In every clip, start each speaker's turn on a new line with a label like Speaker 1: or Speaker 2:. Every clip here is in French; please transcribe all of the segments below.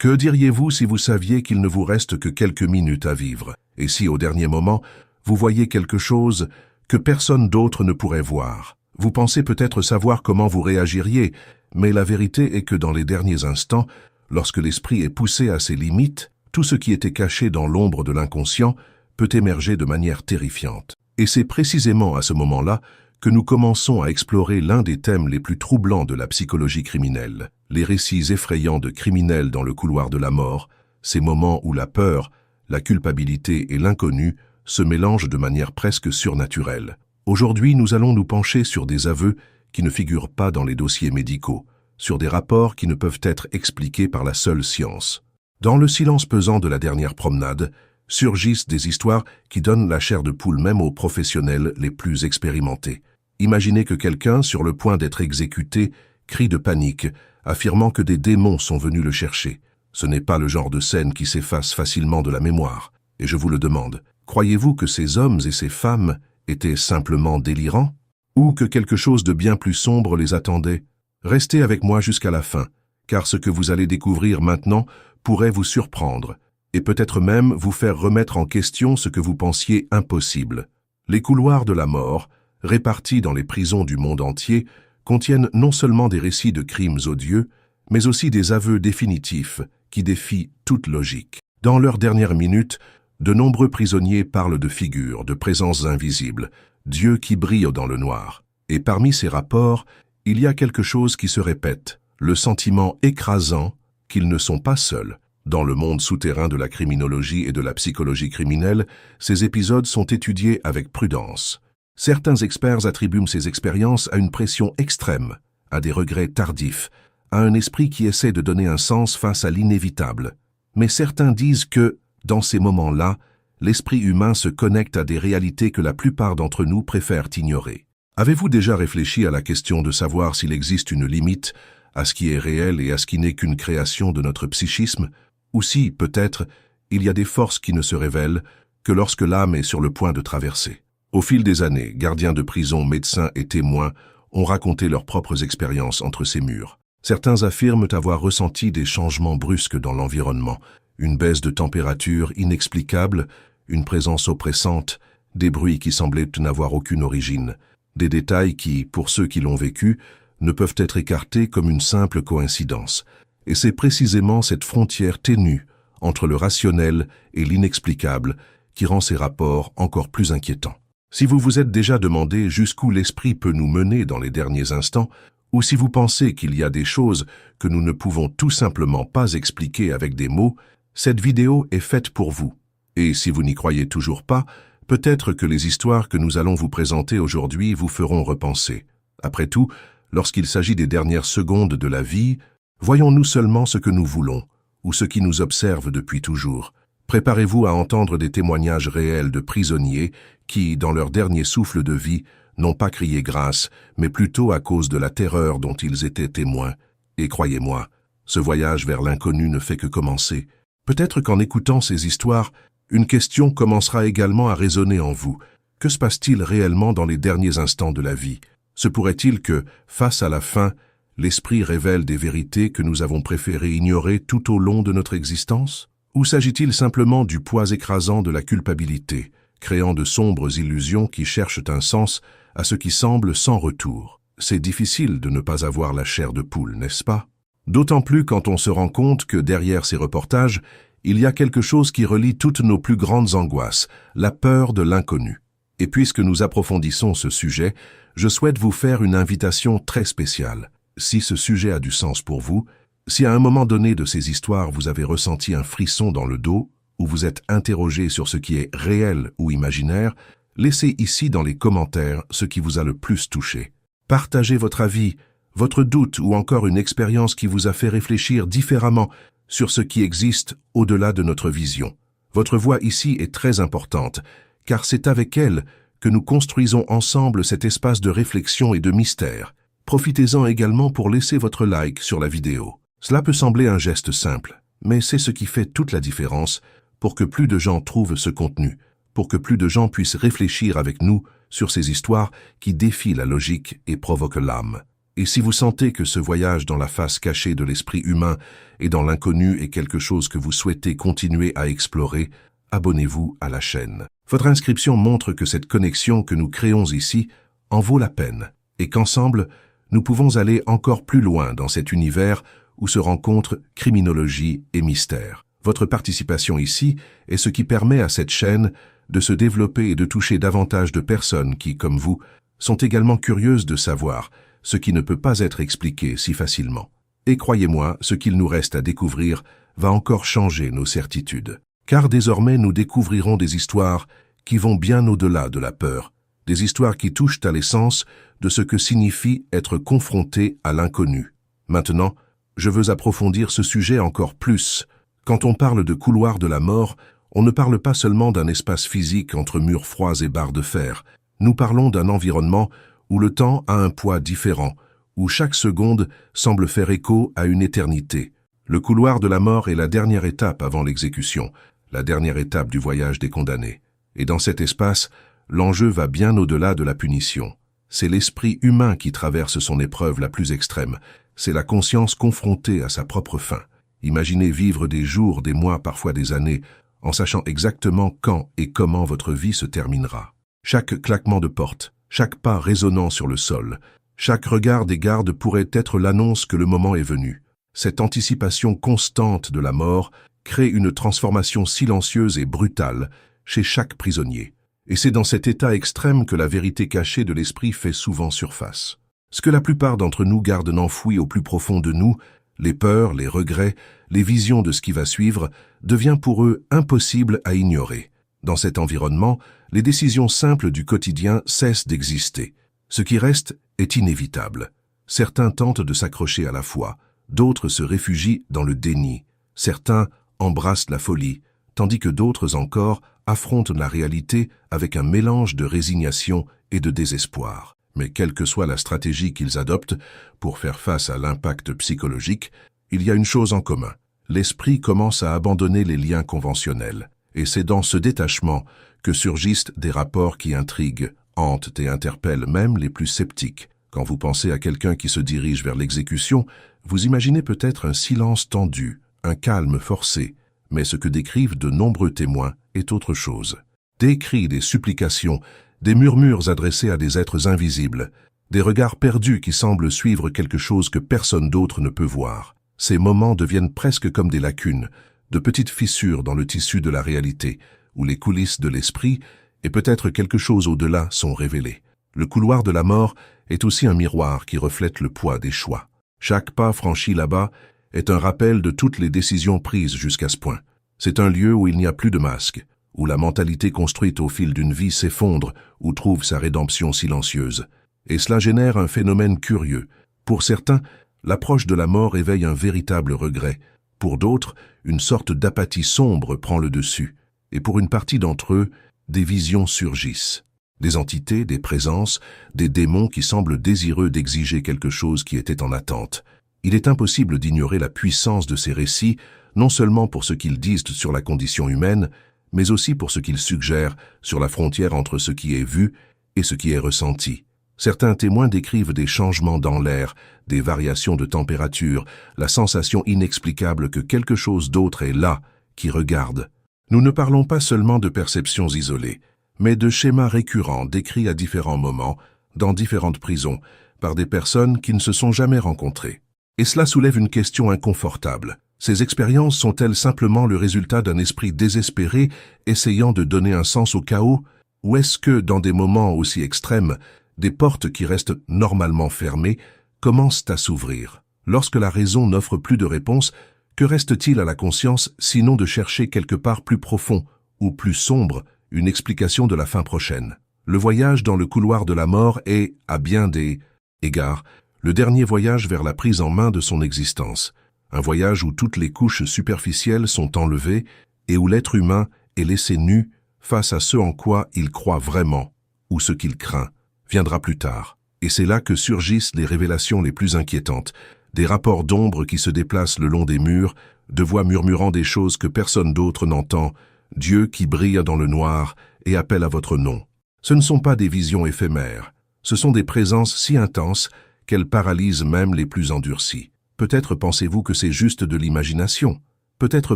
Speaker 1: Que diriez-vous si vous saviez qu'il ne vous reste que quelques minutes à vivre, et si au dernier moment, vous voyez quelque chose que personne d'autre ne pourrait voir? Vous pensez peut-être savoir comment vous réagiriez, mais la vérité est que dans les derniers instants, lorsque l'esprit est poussé à ses limites, tout ce qui était caché dans l'ombre de l'inconscient peut émerger de manière terrifiante. Et c'est précisément à ce moment-là que nous commençons à explorer l'un des thèmes les plus troublants de la psychologie criminelle, les récits effrayants de criminels dans le couloir de la mort, ces moments où la peur, la culpabilité et l'inconnu se mélangent de manière presque surnaturelle. Aujourd'hui, nous allons nous pencher sur des aveux qui ne figurent pas dans les dossiers médicaux, sur des rapports qui ne peuvent être expliqués par la seule science. Dans le silence pesant de la dernière promenade, surgissent des histoires qui donnent la chair de poule même aux professionnels les plus expérimentés. Imaginez que quelqu'un, sur le point d'être exécuté, crie de panique, affirmant que des démons sont venus le chercher. Ce n'est pas le genre de scène qui s'efface facilement de la mémoire. Et je vous le demande, croyez-vous que ces hommes et ces femmes étaient simplement délirants? Ou que quelque chose de bien plus sombre les attendait? Restez avec moi jusqu'à la fin, car ce que vous allez découvrir maintenant pourrait vous surprendre, et peut-être même vous faire remettre en question ce que vous pensiez impossible. Les couloirs de la mort, répartis dans les prisons du monde entier, contiennent non seulement des récits de crimes odieux, mais aussi des aveux définitifs qui défient toute logique. Dans leurs dernières minutes, de nombreux prisonniers parlent de figures, de présences invisibles, d'yeux qui brillent dans le noir. Et parmi ces rapports, il y a quelque chose qui se répète, le sentiment écrasant qu'ils ne sont pas seuls. Dans le monde souterrain de la criminologie et de la psychologie criminelle, ces épisodes sont étudiés avec prudence. Certains experts attribuent ces expériences à une pression extrême, à des regrets tardifs, à un esprit qui essaie de donner un sens face à l'inévitable. Mais certains disent que, dans ces moments-là, l'esprit humain se connecte à des réalités que la plupart d'entre nous préfèrent ignorer. Avez-vous déjà réfléchi à la question de savoir s'il existe une limite à ce qui est réel et à ce qui n'est qu'une création de notre psychisme? Ou si, peut-être, il y a des forces qui ne se révèlent que lorsque l'âme est sur le point de traverser? Au fil des années, gardiens de prison, médecins et témoins ont raconté leurs propres expériences entre ces murs. Certains affirment avoir ressenti des changements brusques dans l'environnement, une baisse de température inexplicable, une présence oppressante, des bruits qui semblaient n'avoir aucune origine, des détails qui, pour ceux qui l'ont vécu, ne peuvent être écartés comme une simple coïncidence. Et c'est précisément cette frontière ténue entre le rationnel et l'inexplicable qui rend ces rapports encore plus inquiétants. Si vous vous êtes déjà demandé jusqu'où l'esprit peut nous mener dans les derniers instants, ou si vous pensez qu'il y a des choses que nous ne pouvons tout simplement pas expliquer avec des mots, cette vidéo est faite pour vous. Et si vous n'y croyez toujours pas, peut-être que les histoires que nous allons vous présenter aujourd'hui vous feront repenser. Après tout, lorsqu'il s'agit des dernières secondes de la vie, voyons-nous seulement ce que nous voulons, ou ce qui nous observe depuis toujours. Préparez-vous à entendre des témoignages réels de prisonniers qui, dans leur dernier souffle de vie, n'ont pas crié grâce, mais plutôt à cause de la terreur dont ils étaient témoins. Et croyez-moi, ce voyage vers l'inconnu ne fait que commencer. Peut-être qu'en écoutant ces histoires, une question commencera également à résonner en vous. Que se passe-t-il réellement dans les derniers instants de la vie? Se pourrait-il que, face à la fin, l'esprit révèle des vérités que nous avons préféré ignorer tout au long de notre existence? Ou s'agit-il simplement du poids écrasant de la culpabilité, créant de sombres illusions qui cherchent un sens à ce qui semble sans retour? C'est difficile de ne pas avoir la chair de poule, n'est-ce pas? D'autant plus quand on se rend compte que derrière ces reportages, il y a quelque chose qui relie toutes nos plus grandes angoisses, la peur de l'inconnu. Et puisque nous approfondissons ce sujet, je souhaite vous faire une invitation très spéciale. Si ce sujet a du sens pour vous, si à un moment donné de ces histoires vous avez ressenti un frisson dans le dos, ou vous êtes interrogé sur ce qui est réel ou imaginaire, laissez ici dans les commentaires ce qui vous a le plus touché. Partagez votre avis, votre doute ou encore une expérience qui vous a fait réfléchir différemment sur ce qui existe au-delà de notre vision. Votre voix ici est très importante, car c'est avec elle que nous construisons ensemble cet espace de réflexion et de mystère. Profitez-en également pour laisser votre like sur la vidéo. Cela peut sembler un geste simple, mais c'est ce qui fait toute la différence pour que plus de gens trouvent ce contenu, pour que plus de gens puissent réfléchir avec nous sur ces histoires qui défient la logique et provoquent l'âme. Et si vous sentez que ce voyage dans la face cachée de l'esprit humain et dans l'inconnu est quelque chose que vous souhaitez continuer à explorer, abonnez-vous à la chaîne. Votre inscription montre que cette connexion que nous créons ici en vaut la peine, et qu'ensemble, nous pouvons aller encore plus loin dans cet univers où se rencontrent criminologie et mystère. Votre participation ici est ce qui permet à cette chaîne de se développer et de toucher davantage de personnes qui, comme vous, sont également curieuses de savoir ce qui ne peut pas être expliqué si facilement. Et croyez-moi, ce qu'il nous reste à découvrir va encore changer nos certitudes. Car désormais nous découvrirons des histoires qui vont bien au-delà de la peur, des histoires qui touchent à l'essence de ce que signifie être confronté à l'inconnu. Maintenant, je veux approfondir ce sujet encore plus. Quand on parle de couloir de la mort, on ne parle pas seulement d'un espace physique entre murs froids et barres de fer. Nous parlons d'un environnement où le temps a un poids différent, où chaque seconde semble faire écho à une éternité. Le couloir de la mort est la dernière étape avant l'exécution, la dernière étape du voyage des condamnés. Et dans cet espace, l'enjeu va bien au-delà de la punition. C'est l'esprit humain qui traverse son épreuve la plus extrême. C'est la conscience confrontée à sa propre fin. Imaginez vivre des jours, des mois, parfois des années, en sachant exactement quand et comment votre vie se terminera. Chaque claquement de porte, chaque pas résonnant sur le sol, chaque regard des gardes pourrait être l'annonce que le moment est venu. Cette anticipation constante de la mort crée une transformation silencieuse et brutale chez chaque prisonnier. Et c'est dans cet état extrême que la vérité cachée de l'esprit fait souvent surface. Ce que la plupart d'entre nous gardent enfoui au plus profond de nous, les peurs, les regrets, les visions de ce qui va suivre, devient pour eux impossible à ignorer. Dans cet environnement, les décisions simples du quotidien cessent d'exister. Ce qui reste est inévitable. Certains tentent de s'accrocher à la foi, d'autres se réfugient dans le déni, certains embrassent la folie, tandis que d'autres encore affrontent la réalité avec un mélange de résignation et de désespoir. Mais quelle que soit la stratégie qu'ils adoptent pour faire face à l'impact psychologique, il y a une chose en commun. L'esprit commence à abandonner les liens conventionnels. Et c'est dans ce détachement que surgissent des rapports qui intriguent, hantent et interpellent même les plus sceptiques. Quand vous pensez à quelqu'un qui se dirige vers l'exécution, vous imaginez peut-être un silence tendu, un calme forcé, mais ce que décrivent de nombreux témoins est autre chose. Des cris, des supplications, des murmures adressés à des êtres invisibles, des regards perdus qui semblent suivre quelque chose que personne d'autre ne peut voir. Ces moments deviennent presque comme des lacunes, de petites fissures dans le tissu de la réalité, où les coulisses de l'esprit et peut-être quelque chose au-delà sont révélées. Le couloir de la mort est aussi un miroir qui reflète le poids des choix. Chaque pas franchi là-bas est un rappel de toutes les décisions prises jusqu'à ce point. C'est un lieu où il n'y a plus de masque, où la mentalité construite au fil d'une vie s'effondre ou trouve sa rédemption silencieuse. Et cela génère un phénomène curieux. Pour certains, l'approche de la mort éveille un véritable regret. Pour d'autres, une sorte d'apathie sombre prend le dessus. Et pour une partie d'entre eux, des visions surgissent. Des entités, des présences, des démons qui semblent désireux d'exiger quelque chose qui était en attente. Il est impossible d'ignorer la puissance de ces récits, non seulement pour ce qu'ils disent sur la condition humaine, mais aussi pour ce qu'ils suggèrent sur la frontière entre ce qui est vu et ce qui est ressenti. Certains témoins décrivent des changements dans l'air, des variations de température, la sensation inexplicable que quelque chose d'autre est là, qui regarde. Nous ne parlons pas seulement de perceptions isolées, mais de schémas récurrents décrits à différents moments, dans différentes prisons, par des personnes qui ne se sont jamais rencontrées. Et cela soulève une question inconfortable. Ces expériences sont-elles simplement le résultat d'un esprit désespéré essayant de donner un sens au chaos, ou est-ce que, dans des moments aussi extrêmes, des portes qui restent normalement fermées commencent à s'ouvrir? Lorsque la raison n'offre plus de réponse, que reste-t-il à la conscience sinon de chercher quelque part plus profond ou plus sombre une explication de la fin prochaine? Le voyage dans le couloir de la mort est, à bien des égards, le dernier voyage vers la prise en main de son existence. Un voyage où toutes les couches superficielles sont enlevées et où l'être humain est laissé nu face à ce en quoi il croit vraiment ou ce qu'il craint. Viendra plus tard. Et c'est là que surgissent les révélations les plus inquiétantes, des rapports d'ombre qui se déplacent le long des murs, de voix murmurant des choses que personne d'autre n'entend, Dieu qui brille dans le noir et appelle à votre nom. Ce ne sont pas des visions éphémères, ce sont des présences si intenses qu'elle paralyse même les plus endurcis. Peut-être pensez-vous que c'est juste de l'imagination. Peut-être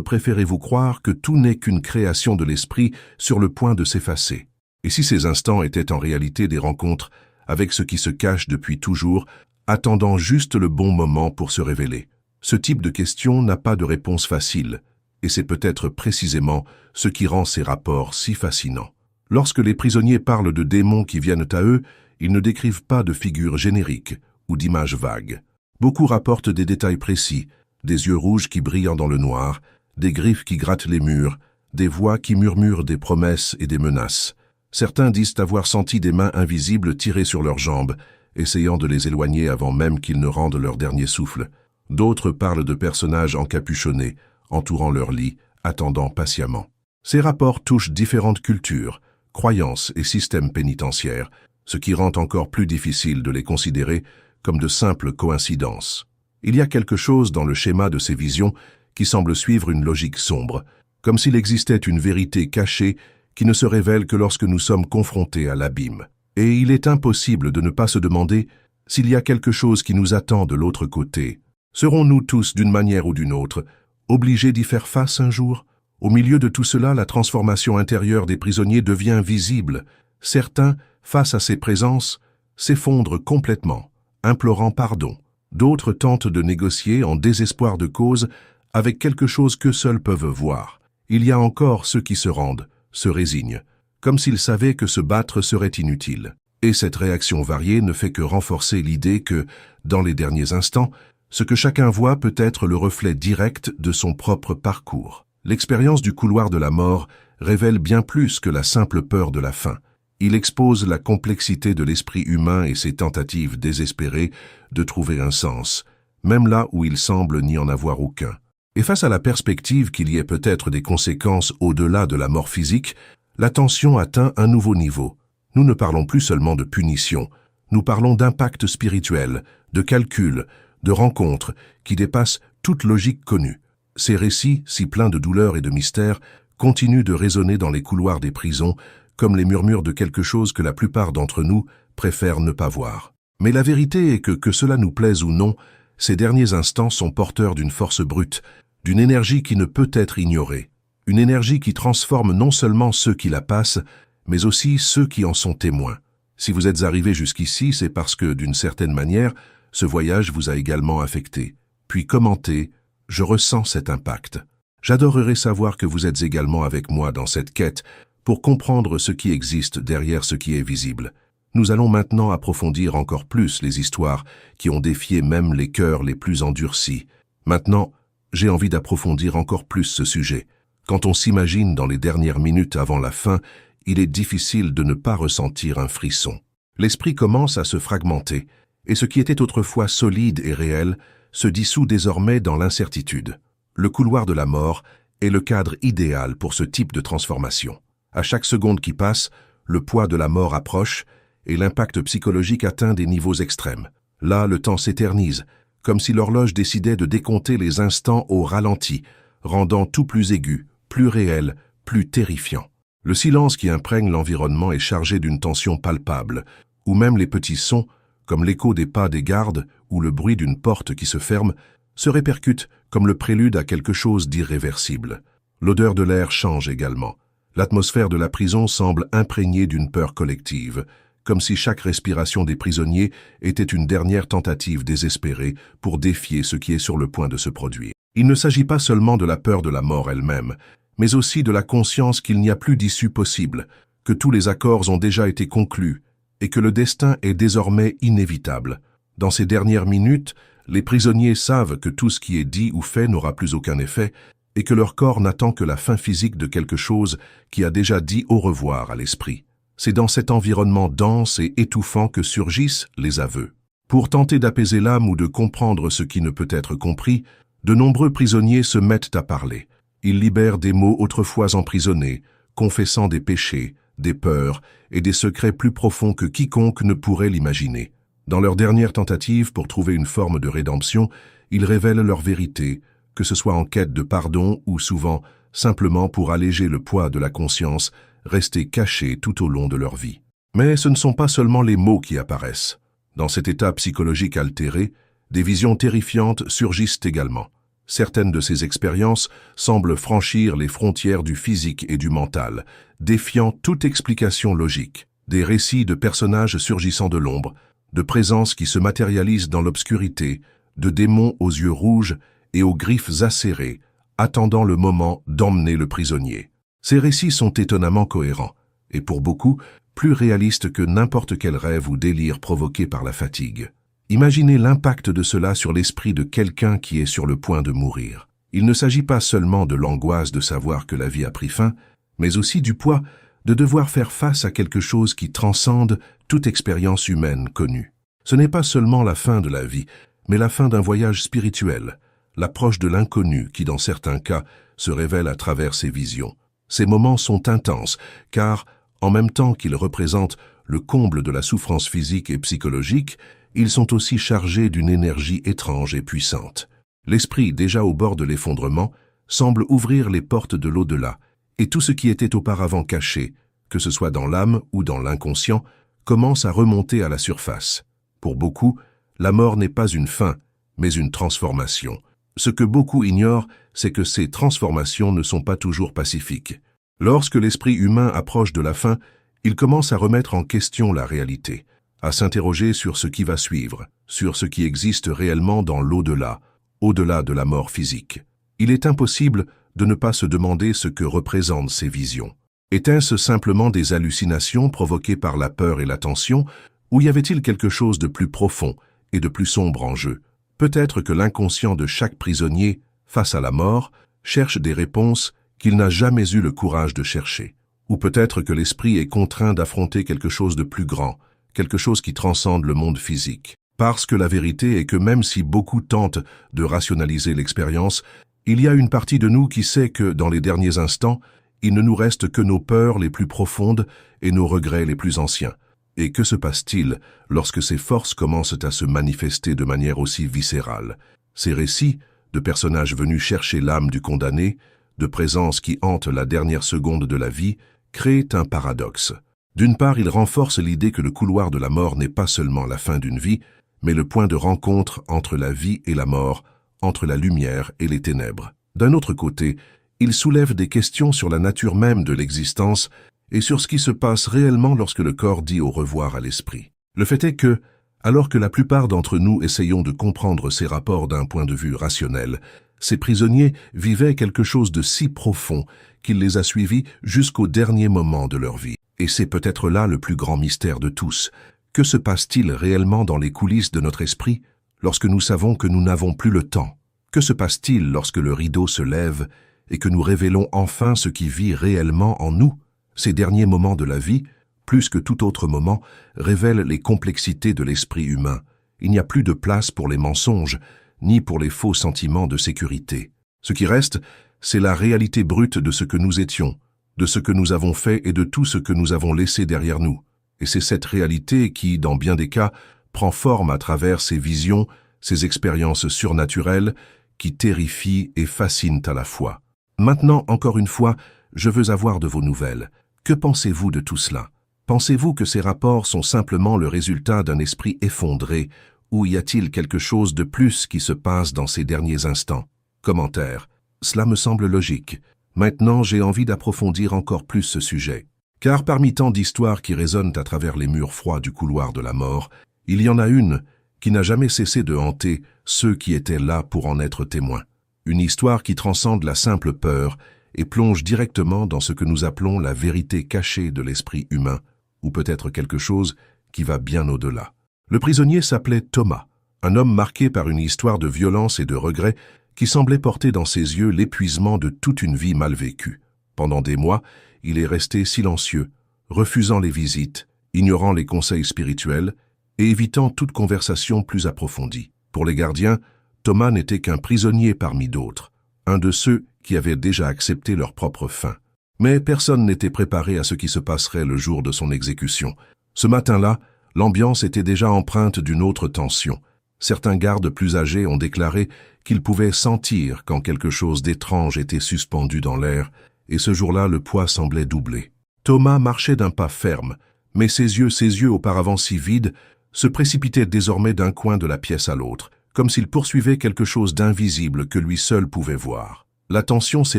Speaker 1: préférez-vous croire que tout n'est qu'une création de l'esprit sur le point de s'effacer. Et si ces instants étaient en réalité des rencontres avec ce qui se cache depuis toujours, attendant juste le bon moment pour se révéler? Ce type de question n'a pas de réponse facile, et c'est peut-être précisément ce qui rend ces rapports si fascinants. Lorsque les prisonniers parlent de démons qui viennent à eux, ils ne décrivent pas de figures génériques ou d'images vagues. Beaucoup rapportent des détails précis, des yeux rouges qui brillent dans le noir, des griffes qui grattent les murs, des voix qui murmurent des promesses et des menaces. Certains disent avoir senti des mains invisibles tirer sur leurs jambes, essayant de les éloigner avant même qu'ils ne rendent leur dernier souffle. D'autres parlent de personnages encapuchonnés, entourant leur lit, attendant patiemment. Ces rapports touchent différentes cultures, croyances et systèmes pénitentiaires, ce qui rend encore plus difficile de les considérer comme de simples coïncidences. Il y a quelque chose dans le schéma de ces visions qui semble suivre une logique sombre, comme s'il existait une vérité cachée qui ne se révèle que lorsque nous sommes confrontés à l'abîme. Et il est impossible de ne pas se demander s'il y a quelque chose qui nous attend de l'autre côté. Serons-nous tous, d'une manière ou d'une autre, obligés d'y faire face un jour? Au milieu de tout cela, la transformation intérieure des prisonniers devient visible. Certains, face à ces présences, s'effondrent complètement, implorant pardon. D'autres tentent de négocier en désespoir de cause avec quelque chose qu'eux seuls peuvent voir. Il y a encore ceux qui se rendent, se résignent, comme s'ils savaient que se battre serait inutile. Et cette réaction variée ne fait que renforcer l'idée que, dans les derniers instants, ce que chacun voit peut être le reflet direct de son propre parcours. L'expérience du couloir de la mort révèle bien plus que la simple peur de la fin. Il expose la complexité de l'esprit humain et ses tentatives désespérées de trouver un sens, même là où il semble n'y en avoir aucun. Et face à la perspective qu'il y ait peut-être des conséquences au-delà de la mort physique, la tension atteint un nouveau niveau. Nous ne parlons plus seulement de punition, nous parlons d'impact spirituel, de calcul, de rencontres qui dépassent toute logique connue. Ces récits, si pleins de douleur et de mystère, continuent de résonner dans les couloirs des prisons, comme les murmures de quelque chose que la plupart d'entre nous préfèrent ne pas voir. Mais la vérité est que cela nous plaise ou non, ces derniers instants sont porteurs d'une force brute, d'une énergie qui ne peut être ignorée. Une énergie qui transforme non seulement ceux qui la passent, mais aussi ceux qui en sont témoins. Si vous êtes arrivé jusqu'ici, c'est parce que, d'une certaine manière, ce voyage vous a également affecté. Puis commentez, je ressens cet impact. J'adorerais savoir que vous êtes également avec moi dans cette quête pour comprendre ce qui existe derrière ce qui est visible. Nous allons maintenant approfondir encore plus les histoires qui ont défié même les cœurs les plus endurcis. Maintenant, j'ai envie d'approfondir encore plus ce sujet. Quand on s'imagine dans les dernières minutes avant la fin, il est difficile de ne pas ressentir un frisson. L'esprit commence à se fragmenter, et ce qui était autrefois solide et réel se dissout désormais dans l'incertitude. Le couloir de la mort est le cadre idéal pour ce type de transformation. À chaque seconde qui passe, le poids de la mort approche et l'impact psychologique atteint des niveaux extrêmes. Là, le temps s'éternise, comme si l'horloge décidait de décompter les instants au ralenti, rendant tout plus aigu, plus réel, plus terrifiant. Le silence qui imprègne l'environnement est chargé d'une tension palpable, où même les petits sons, comme l'écho des pas des gardes ou le bruit d'une porte qui se ferme, se répercutent comme le prélude à quelque chose d'irréversible. L'odeur de l'air change également. L'atmosphère de la prison semble imprégnée d'une peur collective, comme si chaque respiration des prisonniers était une dernière tentative désespérée pour défier ce qui est sur le point de se produire. Il ne s'agit pas seulement de la peur de la mort elle-même, mais aussi de la conscience qu'il n'y a plus d'issue possible, que tous les accords ont déjà été conclus, et que le destin est désormais inévitable. Dans ces dernières minutes, les prisonniers savent que tout ce qui est dit ou fait n'aura plus aucun effet, et que leur corps n'attend que la fin physique de quelque chose qui a déjà dit au revoir à l'esprit. C'est dans cet environnement dense et étouffant que surgissent les aveux. Pour tenter d'apaiser l'âme ou de comprendre ce qui ne peut être compris, de nombreux prisonniers se mettent à parler. Ils libèrent des mots autrefois emprisonnés, confessant des péchés, des peurs et des secrets plus profonds que quiconque ne pourrait l'imaginer. Dans leur dernière tentative pour trouver une forme de rédemption, ils révèlent leur vérité, que ce soit en quête de pardon ou souvent simplement pour alléger le poids de la conscience, restés cachés tout au long de leur vie. Mais ce ne sont pas seulement les mots qui apparaissent. Dans cet état psychologique altéré, des visions terrifiantes surgissent également. Certaines de ces expériences semblent franchir les frontières du physique et du mental, défiant toute explication logique. Des récits de personnages surgissant de l'ombre, de présences qui se matérialisent dans l'obscurité, de démons aux yeux rouges et aux griffes acérées, attendant le moment d'emmener le prisonnier. Ces récits sont étonnamment cohérents, et pour beaucoup, plus réalistes que n'importe quel rêve ou délire provoqué par la fatigue. Imaginez l'impact de cela sur l'esprit de quelqu'un qui est sur le point de mourir. Il ne s'agit pas seulement de l'angoisse de savoir que la vie a pris fin, mais aussi du poids de devoir faire face à quelque chose qui transcende toute expérience humaine connue. Ce n'est pas seulement la fin de la vie, mais la fin d'un voyage spirituel, l'approche de l'inconnu qui, dans certains cas, se révèle à travers ces visions. Ces moments sont intenses, car, en même temps qu'ils représentent le comble de la souffrance physique et psychologique, ils sont aussi chargés d'une énergie étrange et puissante. L'esprit, déjà au bord de l'effondrement, semble ouvrir les portes de l'au-delà, et tout ce qui était auparavant caché, que ce soit dans l'âme ou dans l'inconscient, commence à remonter à la surface. Pour beaucoup, la mort n'est pas une fin, mais une transformation. Ce que beaucoup ignorent, c'est que ces transformations ne sont pas toujours pacifiques. Lorsque l'esprit humain approche de la fin, il commence à remettre en question la réalité, à s'interroger sur ce qui va suivre, sur ce qui existe réellement dans l'au-delà, au-delà de la mort physique. Il est impossible de ne pas se demander ce que représentent ces visions. Étaient-ce simplement des hallucinations provoquées par la peur et la tension, ou y avait-il quelque chose de plus profond et de plus sombre en jeu? Peut-être que l'inconscient de chaque prisonnier, face à la mort, cherche des réponses qu'il n'a jamais eu le courage de chercher. Ou peut-être que l'esprit est contraint d'affronter quelque chose de plus grand, quelque chose qui transcende le monde physique. Parce que la vérité est que même si beaucoup tentent de rationaliser l'expérience, il y a une partie de nous qui sait que, dans les derniers instants, il ne nous reste que nos peurs les plus profondes et nos regrets les plus anciens. Et que se passe-t-il lorsque ces forces commencent à se manifester de manière aussi viscérale? Ces récits, de personnages venus chercher l'âme du condamné, de présences qui hantent la dernière seconde de la vie, créent un paradoxe. D'une part, ils renforcent l'idée que le couloir de la mort n'est pas seulement la fin d'une vie, mais le point de rencontre entre la vie et la mort, entre la lumière et les ténèbres. D'un autre côté, ils soulèvent des questions sur la nature même de l'existence et sur ce qui se passe réellement lorsque le corps dit au revoir à l'esprit. Le fait est que, alors que la plupart d'entre nous essayons de comprendre ces rapports d'un point de vue rationnel, ces prisonniers vivaient quelque chose de si profond qu'il les a suivis jusqu'au dernier moment de leur vie. Et c'est peut-être là le plus grand mystère de tous. Que se passe-t-il réellement dans les coulisses de notre esprit lorsque nous savons que nous n'avons plus le temps? Que se passe-t-il lorsque le rideau se lève et que nous révélons enfin ce qui vit réellement en nous? Ces derniers moments de la vie, plus que tout autre moment, révèlent les complexités de l'esprit humain. Il n'y a plus de place pour les mensonges, ni pour les faux sentiments de sécurité. Ce qui reste, c'est la réalité brute de ce que nous étions, de ce que nous avons fait et de tout ce que nous avons laissé derrière nous. Et c'est cette réalité qui, dans bien des cas, prend forme à travers ces visions, ces expériences surnaturelles qui terrifient et fascinent à la fois. Maintenant, encore une fois, je veux avoir de vos nouvelles. Que pensez-vous de tout cela? Pensez-vous que ces rapports sont simplement le résultat d'un esprit effondré, ou y a-t-il quelque chose de plus qui se passe dans ces derniers instants? Commentaire. Cela me semble logique. Maintenant, j'ai envie d'approfondir encore plus ce sujet. Car parmi tant d'histoires qui résonnent à travers les murs froids du couloir de la mort, il y en a une qui n'a jamais cessé de hanter ceux qui étaient là pour en être témoins. Une histoire qui transcende la simple peur et plonge directement dans ce que nous appelons la vérité cachée de l'esprit humain, ou peut-être quelque chose qui va bien au-delà. Le prisonnier s'appelait Thomas, un homme marqué par une histoire de violence et de regret qui semblait porter dans ses yeux l'épuisement de toute une vie mal vécue. Pendant des mois, il est resté silencieux, refusant les visites, ignorant les conseils spirituels et évitant toute conversation plus approfondie. Pour les gardiens, Thomas n'était qu'un prisonnier parmi d'autres, un de ceux qui avaient déjà accepté leur propre fin. Mais personne n'était préparé à ce qui se passerait le jour de son exécution. Ce matin-là, l'ambiance était déjà empreinte d'une autre tension. Certains gardes plus âgés ont déclaré qu'ils pouvaient sentir quand quelque chose d'étrange était suspendu dans l'air, et ce jour-là, le poids semblait doubler. Thomas marchait d'un pas ferme, mais ses yeux auparavant si vides, se précipitait désormais d'un coin de la pièce à l'autre, comme s'il poursuivait quelque chose d'invisible que lui seul pouvait voir. La tension s'est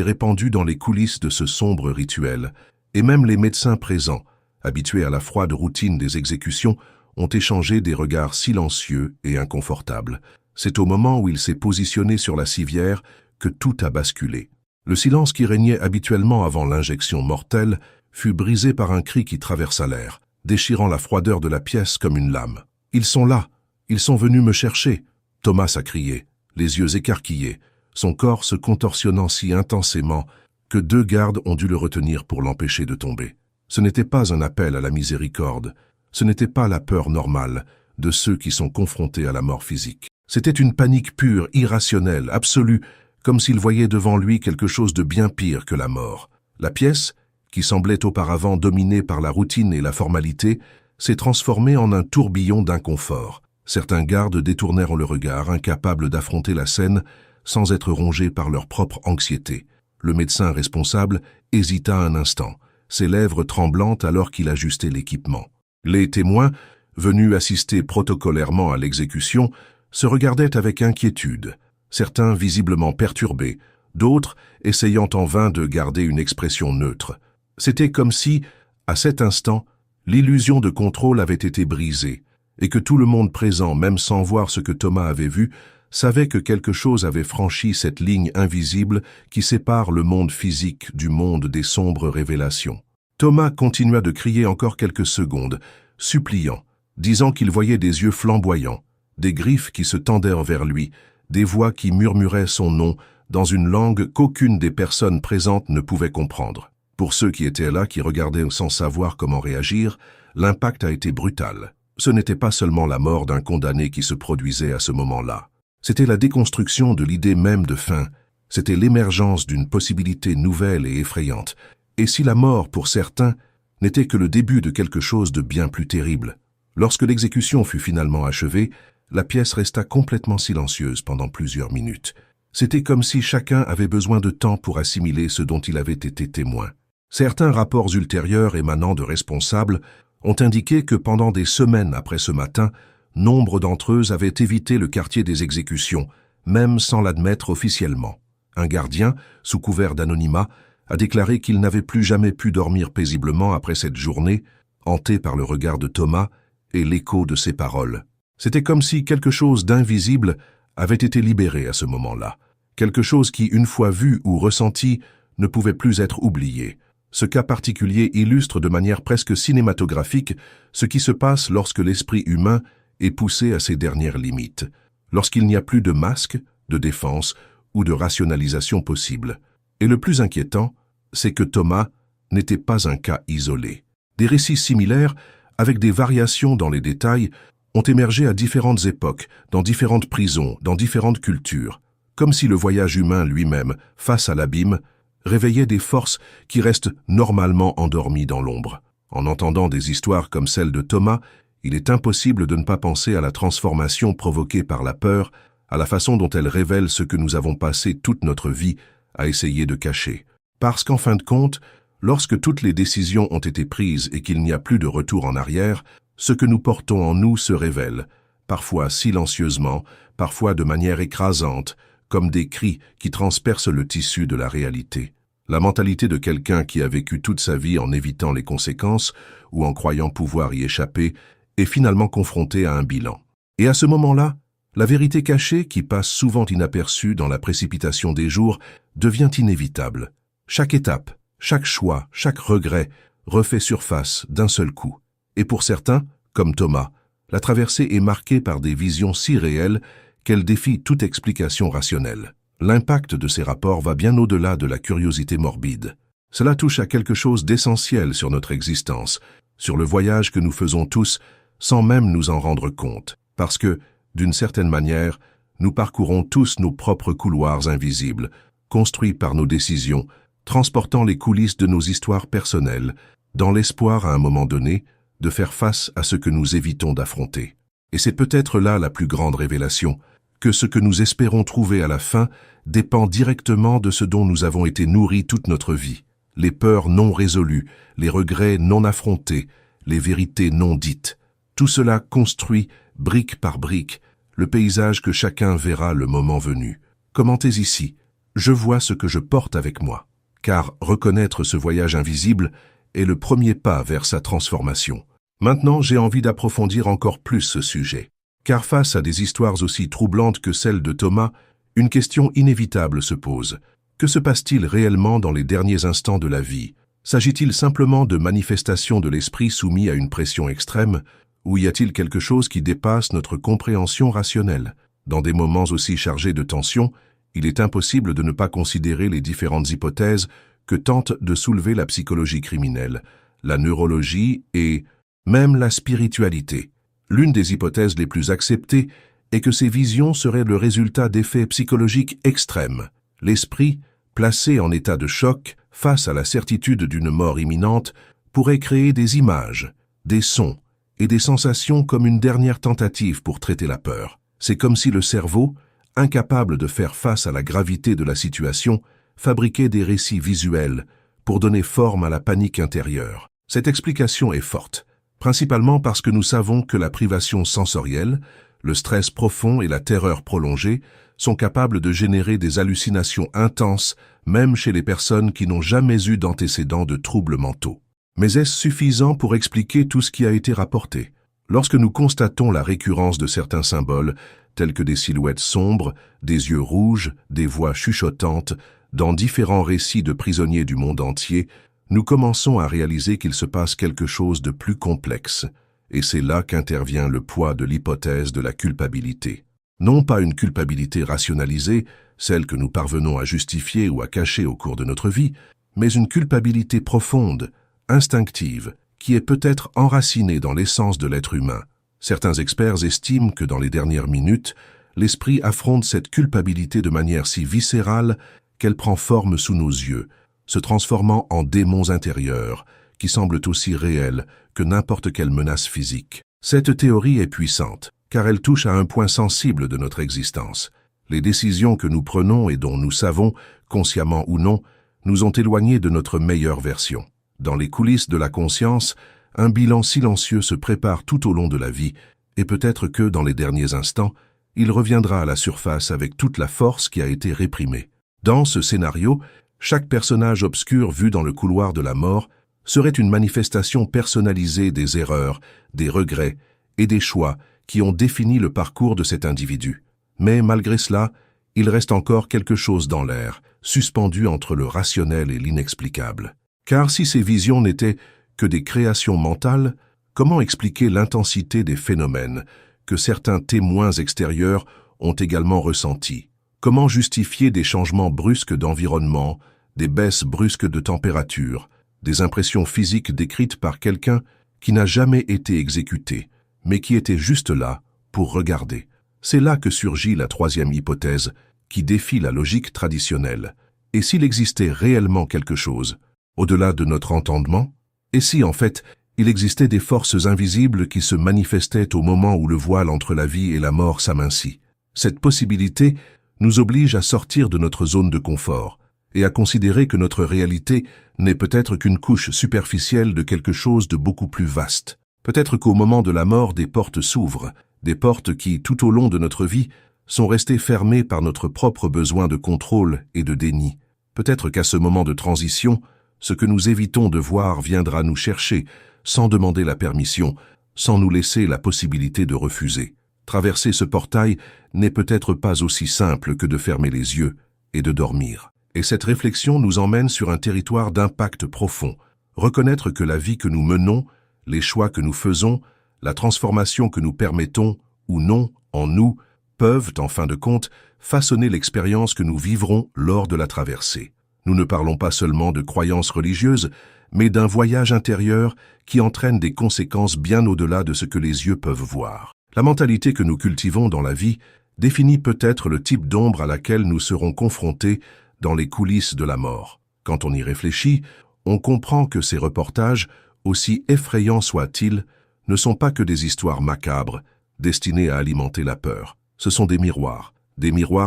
Speaker 1: répandue dans les coulisses de ce sombre rituel, et même les médecins présents, habitués à la froide routine des exécutions, ont échangé des regards silencieux et inconfortables. C'est au moment où il s'est positionné sur la civière que tout a basculé. Le silence qui régnait habituellement avant l'injection mortelle fut brisé par un cri qui traversa l'air, déchirant la froideur de la pièce comme une lame. « Ils sont là! Ils sont venus me chercher !» Thomas a crié, les yeux écarquillés, son corps se contorsionnant si intensément que 2 gardes ont dû le retenir pour l'empêcher de tomber. Ce n'était pas un appel à la miséricorde, ce n'était pas la peur normale de ceux qui sont confrontés à la mort physique. C'était une panique pure, irrationnelle, absolue, comme s'il voyait devant lui quelque chose de bien pire que la mort. La pièce, qui semblait auparavant dominée par la routine et la formalité, s'est transformée en un tourbillon d'inconfort. Certains gardes détournèrent le regard, incapables d'affronter la scène sans être rongés par leur propre anxiété. Le médecin responsable hésita un instant, ses lèvres tremblantes alors qu'il ajustait l'équipement. Les témoins, venus assister protocolairement à l'exécution, se regardaient avec inquiétude, certains visiblement perturbés, d'autres essayant en vain de garder une expression neutre. C'était comme si, à cet instant, l'illusion de contrôle avait été brisée, et que tout le monde présent, même sans voir ce que Thomas avait vu, savait que quelque chose avait franchi cette ligne invisible qui sépare le monde physique du monde des sombres révélations. Thomas continua de crier encore quelques secondes, suppliant, disant qu'il voyait des yeux flamboyants, des griffes qui se tendaient vers lui, des voix qui murmuraient son nom dans une langue qu'aucune des personnes présentes ne pouvait comprendre. Pour ceux qui étaient là, qui regardaient sans savoir comment réagir, l'impact a été brutal. Ce n'était pas seulement la mort d'un condamné qui se produisait à ce moment-là. C'était la déconstruction de l'idée même de fin. C'était l'émergence d'une possibilité nouvelle et effrayante. Et si la mort, pour certains, n'était que le début de quelque chose de bien plus terrible. Lorsque l'exécution fut finalement achevée, la pièce resta complètement silencieuse pendant plusieurs minutes. C'était comme si chacun avait besoin de temps pour assimiler ce dont il avait été témoin. Certains rapports ultérieurs émanant de responsables ont indiqué que pendant des semaines après ce matin, nombre d'entre eux avaient évité le quartier des exécutions, même sans l'admettre officiellement. Un gardien, sous couvert d'anonymat, a déclaré qu'il n'avait plus jamais pu dormir paisiblement après cette journée, hanté par le regard de Thomas et l'écho de ses paroles. C'était comme si quelque chose d'invisible avait été libéré à ce moment-là, quelque chose qui, une fois vu ou ressenti, ne pouvait plus être oublié. Ce cas particulier illustre de manière presque cinématographique ce qui se passe lorsque l'esprit humain est poussé à ses dernières limites, lorsqu'il n'y a plus de masque, de défense ou de rationalisation possible. Et le plus inquiétant, c'est que Thomas n'était pas un cas isolé. Des récits similaires, avec des variations dans les détails, ont émergé à différentes époques, dans différentes prisons, dans différentes cultures, comme si le voyage humain lui-même, face à l'abîme, réveillait des forces qui restent normalement endormies dans l'ombre. En entendant des histoires comme celle de Thomas, il est impossible de ne pas penser à la transformation provoquée par la peur, à la façon dont elle révèle ce que nous avons passé toute notre vie à essayer de cacher. Parce qu'en fin de compte, lorsque toutes les décisions ont été prises et qu'il n'y a plus de retour en arrière, ce que nous portons en nous se révèle, parfois silencieusement, parfois de manière écrasante, comme des cris qui transpercent le tissu de la réalité. La mentalité de quelqu'un qui a vécu toute sa vie en évitant les conséquences ou en croyant pouvoir y échapper est finalement confronté à un bilan. Et à ce moment-là, la vérité cachée, qui passe souvent inaperçue dans la précipitation des jours, devient inévitable. Chaque étape, chaque choix, chaque regret refait surface d'un seul coup. Et pour certains, comme Thomas, la traversée est marquée par des visions si réelles qu'elle défie toute explication rationnelle. L'impact de ces rapports va bien au-delà de la curiosité morbide. Cela touche à quelque chose d'essentiel sur notre existence, sur le voyage que nous faisons tous sans même nous en rendre compte, parce que, d'une certaine manière, nous parcourons tous nos propres couloirs invisibles, construits par nos décisions, transportant les coulisses de nos histoires personnelles, dans l'espoir à un moment donné de faire face à ce que nous évitons d'affronter. Et c'est peut-être là la plus grande révélation, que ce que nous espérons trouver à la fin dépend directement de ce dont nous avons été nourris toute notre vie. Les peurs non résolues, les regrets non affrontés, les vérités non dites. Tout cela construit, brique par brique, le paysage que chacun verra le moment venu. Commentez ici. Je vois ce que je porte avec moi. Car reconnaître ce voyage invisible est le premier pas vers sa transformation. Maintenant, j'ai envie d'approfondir encore plus ce sujet. Car face à des histoires aussi troublantes que celle de Thomas, une question inévitable se pose. Que se passe-t-il réellement dans les derniers instants de la vie? S'agit-il simplement de manifestations de l'esprit soumis à une pression extrême, ou y a-t-il quelque chose qui dépasse notre compréhension rationnelle? Dans des moments aussi chargés de tension, il est impossible de ne pas considérer les différentes hypothèses que tente de soulever la psychologie criminelle, la neurologie et même la spiritualité. L'une des hypothèses les plus acceptées est que ces visions seraient le résultat d'effets psychologiques extrêmes. L'esprit, placé en état de choc face à la certitude d'une mort imminente, pourrait créer des images, des sons et des sensations comme une dernière tentative pour traiter la peur. C'est comme si le cerveau, incapable de faire face à la gravité de la situation, fabriquait des récits visuels pour donner forme à la panique intérieure. Cette explication est forte, principalement parce que nous savons que la privation sensorielle, le stress profond et la terreur prolongée sont capables de générer des hallucinations intenses, même chez les personnes qui n'ont jamais eu d'antécédents de troubles mentaux. Mais est-ce suffisant pour expliquer tout ce qui a été rapporté? Lorsque nous constatons la récurrence de certains symboles, tels que des silhouettes sombres, des yeux rouges, des voix chuchotantes, dans différents récits de prisonniers du monde entier, nous commençons à réaliser qu'il se passe quelque chose de plus complexe, et c'est là qu'intervient le poids de l'hypothèse de la culpabilité. Non pas une culpabilité rationalisée, celle que nous parvenons à justifier ou à cacher au cours de notre vie, mais une culpabilité profonde, instinctive, qui est peut-être enracinée dans l'essence de l'être humain. Certains experts estiment que dans les dernières minutes, l'esprit affronte cette culpabilité de manière si viscérale qu'elle prend forme sous nos yeux, se transformant en démons intérieurs, qui semblent aussi réels que n'importe quelle menace physique. Cette théorie est puissante, car elle touche à un point sensible de notre existence. Les décisions que nous prenons et dont nous savons, consciemment ou non, nous ont éloignés de notre meilleure version. Dans les coulisses de la conscience, un bilan silencieux se prépare tout au long de la vie, et peut-être que, dans les derniers instants, il reviendra à la surface avec toute la force qui a été réprimée. Dans ce scénario, chaque personnage obscur vu dans le couloir de la mort serait une manifestation personnalisée des erreurs, des regrets et des choix qui ont défini le parcours de cet individu. Mais malgré cela, il reste encore quelque chose dans l'air, suspendu entre le rationnel et l'inexplicable. Car si ces visions n'étaient que des créations mentales, comment expliquer l'intensité des phénomènes que certains témoins extérieurs ont également ressentis? Comment justifier des changements brusques d'environnement, des baisses brusques de température, des impressions physiques décrites par quelqu'un qui n'a jamais été exécuté, mais qui était juste là pour regarder? C'est là que surgit la troisième hypothèse, qui défie la logique traditionnelle. Et s'il existait réellement quelque chose, au-delà de notre entendement? Et si, en fait, il existait des forces invisibles qui se manifestaient au moment où le voile entre la vie et la mort s'amincit? Cette possibilité nous oblige à sortir de notre zone de confort et à considérer que notre réalité n'est peut-être qu'une couche superficielle de quelque chose de beaucoup plus vaste. Peut-être qu'au moment de la mort, des portes s'ouvrent, des portes qui, tout au long de notre vie, sont restées fermées par notre propre besoin de contrôle et de déni. Peut-être qu'à ce moment de transition, ce que nous évitons de voir viendra nous chercher, sans demander la permission, sans nous laisser la possibilité de refuser. Traverser ce portail n'est peut-être pas aussi simple que de fermer les yeux et de dormir. Et cette réflexion nous emmène sur un territoire d'impact profond. Reconnaître que la vie que nous menons, les choix que nous faisons, la transformation que nous permettons, ou non, en nous, peuvent, en fin de compte, façonner l'expérience que nous vivrons lors de la traversée. Nous ne parlons pas seulement de croyances religieuses, mais d'un voyage intérieur qui entraîne des conséquences bien au-delà de ce que les yeux peuvent voir. La mentalité que nous cultivons dans la vie définit peut-être le type d'ombre à laquelle nous serons confrontés dans les coulisses de la mort. Quand on y réfléchit, on comprend que ces reportages, aussi effrayants soient-ils, ne sont pas que des histoires macabres, destinées à alimenter la peur. Ce sont des miroirs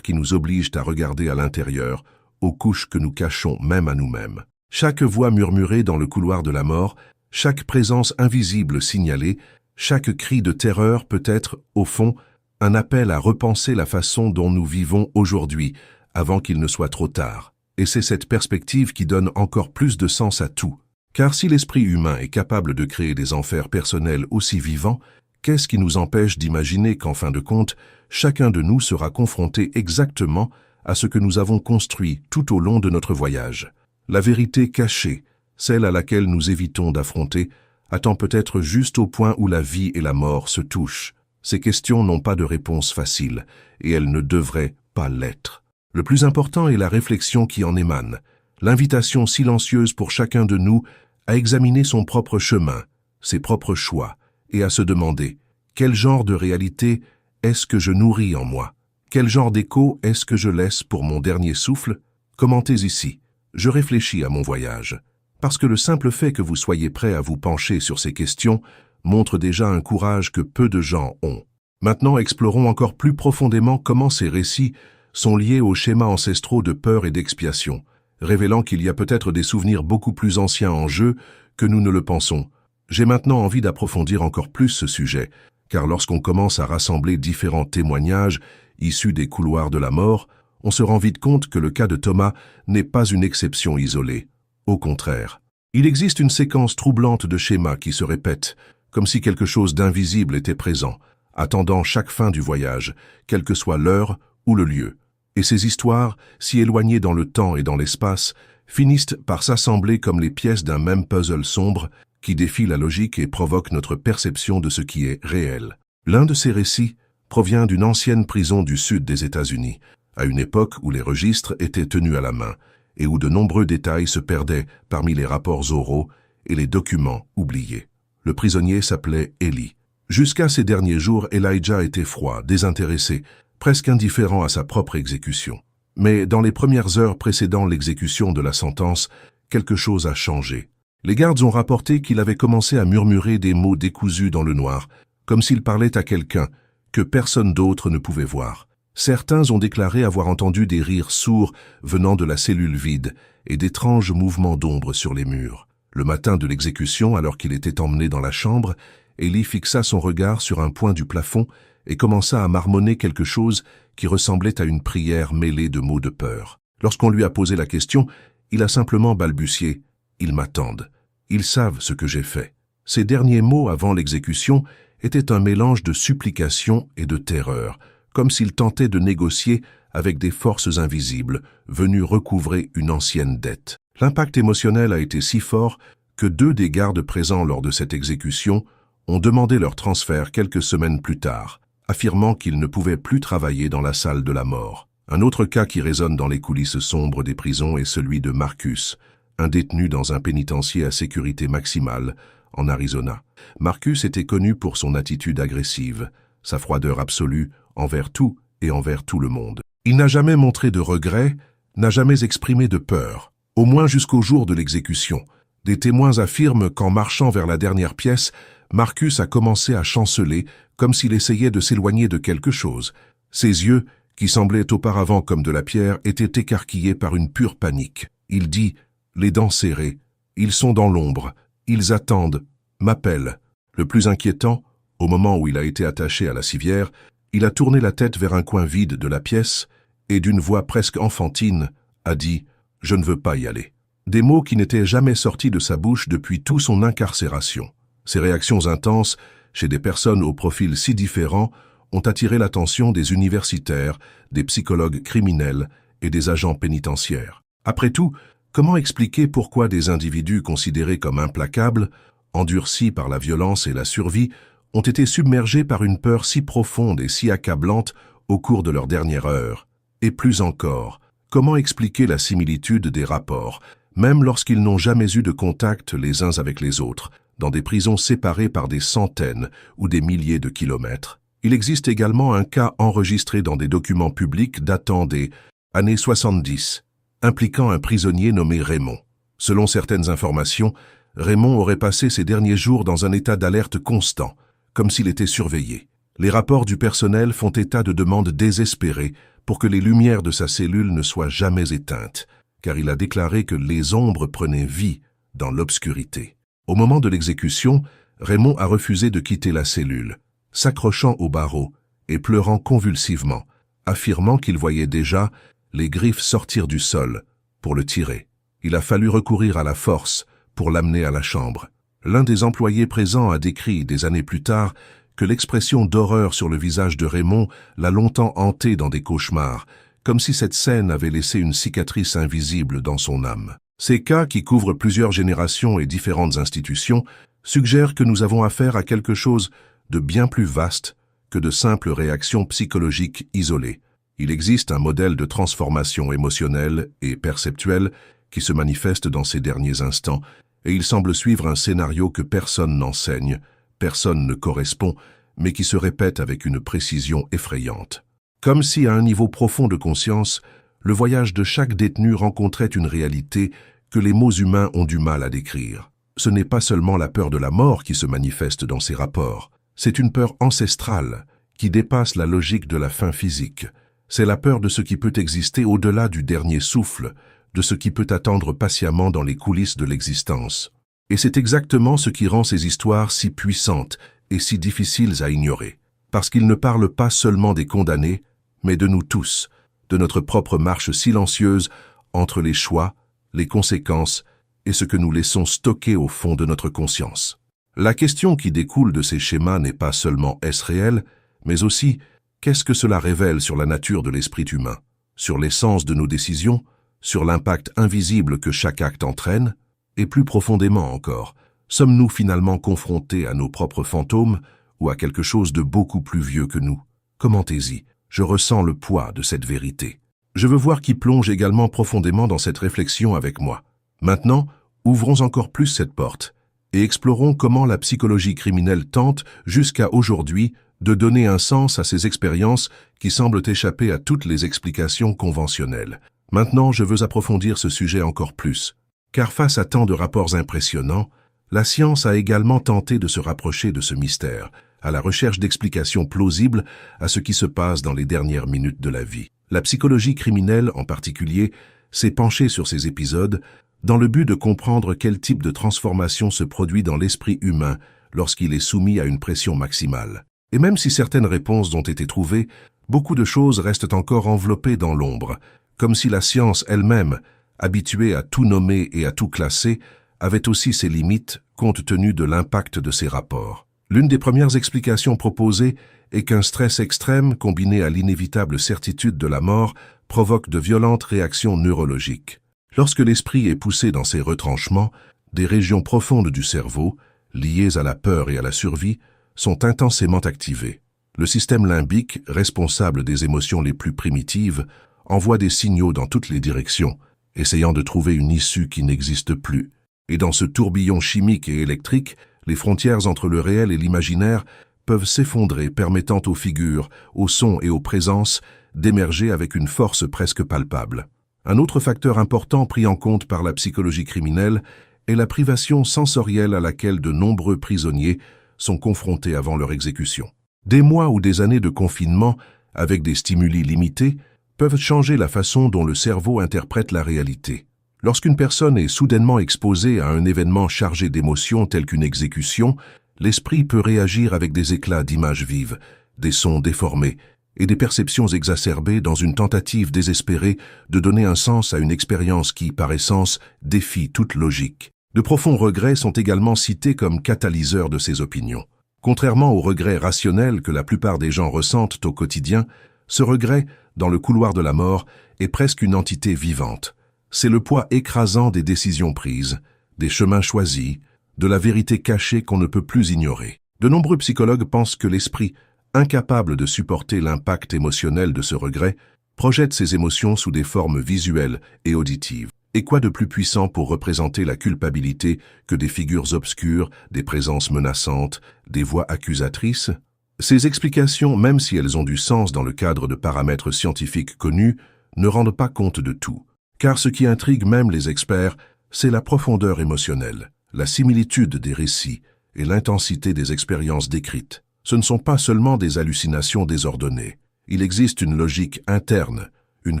Speaker 1: qui nous obligent à regarder à l'intérieur, aux couches que nous cachons même à nous-mêmes. Chaque voix murmurée dans le couloir de la mort, chaque présence invisible signalée, Chaque cri de terreur peut être, au fond, un appel à repenser la façon dont nous vivons aujourd'hui, avant qu'il ne soit trop tard. Et c'est cette perspective qui donne encore plus de sens à tout. Car si l'esprit humain est capable de créer des enfers personnels aussi vivants, qu'est-ce qui nous empêche d'imaginer qu'en fin de compte, chacun de nous sera confronté exactement à ce que nous avons construit tout au long de notre voyage? La vérité cachée, celle à laquelle nous évitons d'affronter, attend peut-être juste au point où la vie et la mort se touchent. Ces questions n'ont pas de réponse facile, et elles ne devraient pas l'être. Le plus important est la réflexion qui en émane, l'invitation silencieuse pour chacun de nous à examiner son propre chemin, ses propres choix, et à se demander quel genre de réalité est-ce que je nourris en moi? Quel genre d'écho est-ce que je laisse pour mon dernier souffle? Commentez ici. Je réfléchis à mon voyage. Parce que le simple fait que vous soyez prêt à vous pencher sur ces questions montre déjà un courage que peu de gens ont. Maintenant, explorons encore plus profondément comment ces récits sont liés aux schémas ancestraux de peur et d'expiation, révélant qu'il y a peut-être des souvenirs beaucoup plus anciens en jeu que nous ne le pensons. J'ai maintenant envie d'approfondir encore plus ce sujet, car lorsqu'on commence à rassembler différents témoignages issus des couloirs de la mort, on se rend vite compte que le cas de Thomas n'est pas une exception isolée. Au contraire, il existe une séquence troublante de schémas qui se répètent, comme si quelque chose d'invisible était présent, attendant chaque fin du voyage, quelle que soit l'heure ou le lieu. Et ces histoires, si éloignées dans le temps et dans l'espace, finissent par s'assembler comme les pièces d'un même puzzle sombre qui défie la logique et provoque notre perception de ce qui est réel. L'un de ces récits provient d'une ancienne prison du sud des États-Unis, à une époque où les registres étaient tenus à la main et où de nombreux détails se perdaient parmi les rapports oraux et les documents oubliés. Le prisonnier s'appelait Eli. Jusqu'à ces derniers jours, Elijah était froid, désintéressé, presque indifférent à sa propre exécution. Mais dans les premières heures précédant l'exécution de la sentence, quelque chose a changé. Les gardes ont rapporté qu'il avait commencé à murmurer des mots décousus dans le noir, comme s'il parlait à quelqu'un que personne d'autre ne pouvait voir. Certains ont déclaré avoir entendu des rires sourds venant de la cellule vide et d'étranges mouvements d'ombre sur les murs. Le matin de l'exécution, alors qu'il était emmené dans la chambre, Eli fixa son regard sur un point du plafond et commença à marmonner quelque chose qui ressemblait à une prière mêlée de mots de peur. Lorsqu'on lui a posé la question, il a simplement balbutié « Ils m'attendent. Ils savent ce que j'ai fait. » Ces derniers mots avant l'exécution étaient un mélange de supplication et de terreur, comme s'il tentait de négocier avec des forces invisibles venues recouvrer une ancienne dette. L'impact émotionnel a été si fort que 2 des gardes présents lors de cette exécution ont demandé leur transfert quelques semaines plus tard, affirmant qu'ils ne pouvaient plus travailler dans la salle de la mort. Un autre cas qui résonne dans les coulisses sombres des prisons est celui de Marcus, un détenu dans un pénitencier à sécurité maximale en Arizona. Marcus était connu pour son attitude agressive, sa froideur absolue envers tout et envers tout le monde. Il n'a jamais montré de regret, n'a jamais exprimé de peur, au moins jusqu'au jour de l'exécution. Des témoins affirment qu'en marchant vers la dernière pièce, Marcus a commencé à chanceler comme s'il essayait de s'éloigner de quelque chose. Ses yeux, qui semblaient auparavant comme de la pierre, étaient écarquillés par une pure panique. Il dit, les dents serrées, ils sont dans l'ombre, ils attendent, m'appellent. Le plus inquiétant, au moment où il a été attaché à la civière, il a tourné la tête vers un coin vide de la pièce et d'une voix presque enfantine a dit « Je ne veux pas y aller ». Des mots qui n'étaient jamais sortis de sa bouche depuis toute son incarcération. Ces réactions intenses, chez des personnes au profil si différent, ont attiré l'attention des universitaires, des psychologues criminels et des agents pénitentiaires. Après tout, comment expliquer pourquoi des individus considérés comme implacables, endurcis par la violence et la survie, ont été submergés par une peur si profonde et si accablante au cours de leur dernière heure? Et plus encore, comment expliquer la similitude des rapports, même lorsqu'ils n'ont jamais eu de contact les uns avec les autres, dans des prisons séparées par des centaines ou des milliers de kilomètres? Il existe également un cas enregistré dans des documents publics datant des années 70, impliquant un prisonnier nommé Raymond. Selon certaines informations, Raymond aurait passé ses derniers jours dans un état d'alerte constant, comme s'il était surveillé. Les rapports du personnel font état de demandes désespérées pour que les lumières de sa cellule ne soient jamais éteintes, car il a déclaré que les ombres prenaient vie dans l'obscurité. Au moment de l'exécution, Raymond a refusé de quitter la cellule, s'accrochant aux barreaux et pleurant convulsivement, affirmant qu'il voyait déjà les griffes sortir du sol pour le tirer. Il a fallu recourir à la force pour l'amener à la chambre. L'un des employés présents a décrit, des années plus tard, que l'expression d'horreur sur le visage de Raymond l'a longtemps hanté dans des cauchemars, comme si cette scène avait laissé une cicatrice invisible dans son âme. Ces cas, qui couvrent plusieurs générations et différentes institutions, suggèrent que nous avons affaire à quelque chose de bien plus vaste que de simples réactions psychologiques isolées. Il existe un modèle de transformation émotionnelle et perceptuelle qui se manifeste dans ces derniers instants, et il semble suivre un scénario que personne n'enseigne, personne ne correspond, mais qui se répète avec une précision effrayante. Comme si, à un niveau profond de conscience, le voyage de chaque détenu rencontrait une réalité que les mots humains ont du mal à décrire. Ce n'est pas seulement la peur de la mort qui se manifeste dans ces rapports, c'est une peur ancestrale qui dépasse la logique de la fin physique. C'est la peur de ce qui peut exister au-delà du dernier souffle, de ce qui peut attendre patiemment dans les coulisses de l'existence. Et c'est exactement ce qui rend ces histoires si puissantes et si difficiles à ignorer. Parce qu'ils ne parlent pas seulement des condamnés, mais de nous tous, de notre propre marche silencieuse entre les choix, les conséquences et ce que nous laissons stocker au fond de notre conscience. La question qui découle de ces schémas n'est pas seulement est-ce réel, mais aussi qu'est-ce que cela révèle sur la nature de l'esprit humain, sur l'essence de nos décisions, sur l'impact invisible que chaque acte entraîne, et plus profondément encore, sommes-nous finalement confrontés à nos propres fantômes ou à quelque chose de beaucoup plus vieux que nous? Commentez-y, je ressens le poids de cette vérité. Je veux voir qui plonge également profondément dans cette réflexion avec moi. Maintenant, ouvrons encore plus cette porte et explorons comment la psychologie criminelle tente, jusqu'à aujourd'hui, de donner un sens à ces expériences qui semblent échapper à toutes les explications conventionnelles. Maintenant, je veux approfondir ce sujet encore plus, car face à tant de rapports impressionnants, la science a également tenté de se rapprocher de ce mystère, à la recherche d'explications plausibles à ce qui se passe dans les dernières minutes de la vie. La psychologie criminelle, en particulier, s'est penchée sur ces épisodes dans le but de comprendre quel type de transformation se produit dans l'esprit humain lorsqu'il est soumis à une pression maximale. Et même si certaines réponses ont été trouvées, beaucoup de choses restent encore enveloppées dans l'ombre, comme si la science elle-même, habituée à tout nommer et à tout classer, avait aussi ses limites compte tenu de l'impact de ces rapports. L'une des premières explications proposées est qu'un stress extrême combiné à l'inévitable certitude de la mort provoque de violentes réactions neurologiques. Lorsque l'esprit est poussé dans ses retranchements, des régions profondes du cerveau, liées à la peur et à la survie, sont intensément activées. Le système limbique, responsable des émotions les plus primitives, envoie des signaux dans toutes les directions, essayant de trouver une issue qui n'existe plus. Et dans ce tourbillon chimique et électrique, les frontières entre le réel et l'imaginaire peuvent s'effondrer, permettant aux figures, aux sons et aux présences d'émerger avec une force presque palpable. Un autre facteur important pris en compte par la psychologie criminelle est la privation sensorielle à laquelle de nombreux prisonniers sont confrontés avant leur exécution. Des mois ou des années de confinement, avec des stimuli limités, peuvent changer la façon dont le cerveau interprète la réalité. Lorsqu'une personne est soudainement exposée à un événement chargé d'émotions tel qu'une exécution, l'esprit peut réagir avec des éclats d'images vives, des sons déformés et des perceptions exacerbées dans une tentative désespérée de donner un sens à une expérience qui, par essence, défie toute logique. De profonds regrets sont également cités comme catalyseurs de ces opinions. Contrairement aux regrets rationnels que la plupart des gens ressentent au quotidien, ce regret, dans le couloir de la mort, est presque une entité vivante. C'est le poids écrasant des décisions prises, des chemins choisis, de la vérité cachée qu'on ne peut plus ignorer. De nombreux psychologues pensent que l'esprit, incapable de supporter l'impact émotionnel de ce regret, projette ses émotions sous des formes visuelles et auditives. Et quoi de plus puissant pour représenter la culpabilité que des figures obscures, des présences menaçantes, des voix accusatrices? Ces explications, même si elles ont du sens dans le cadre de paramètres scientifiques connus, ne rendent pas compte de tout. Car ce qui intrigue même les experts, c'est la profondeur émotionnelle, la similitude des récits et l'intensité des expériences décrites. Ce ne sont pas seulement des hallucinations désordonnées. Il existe une logique interne, une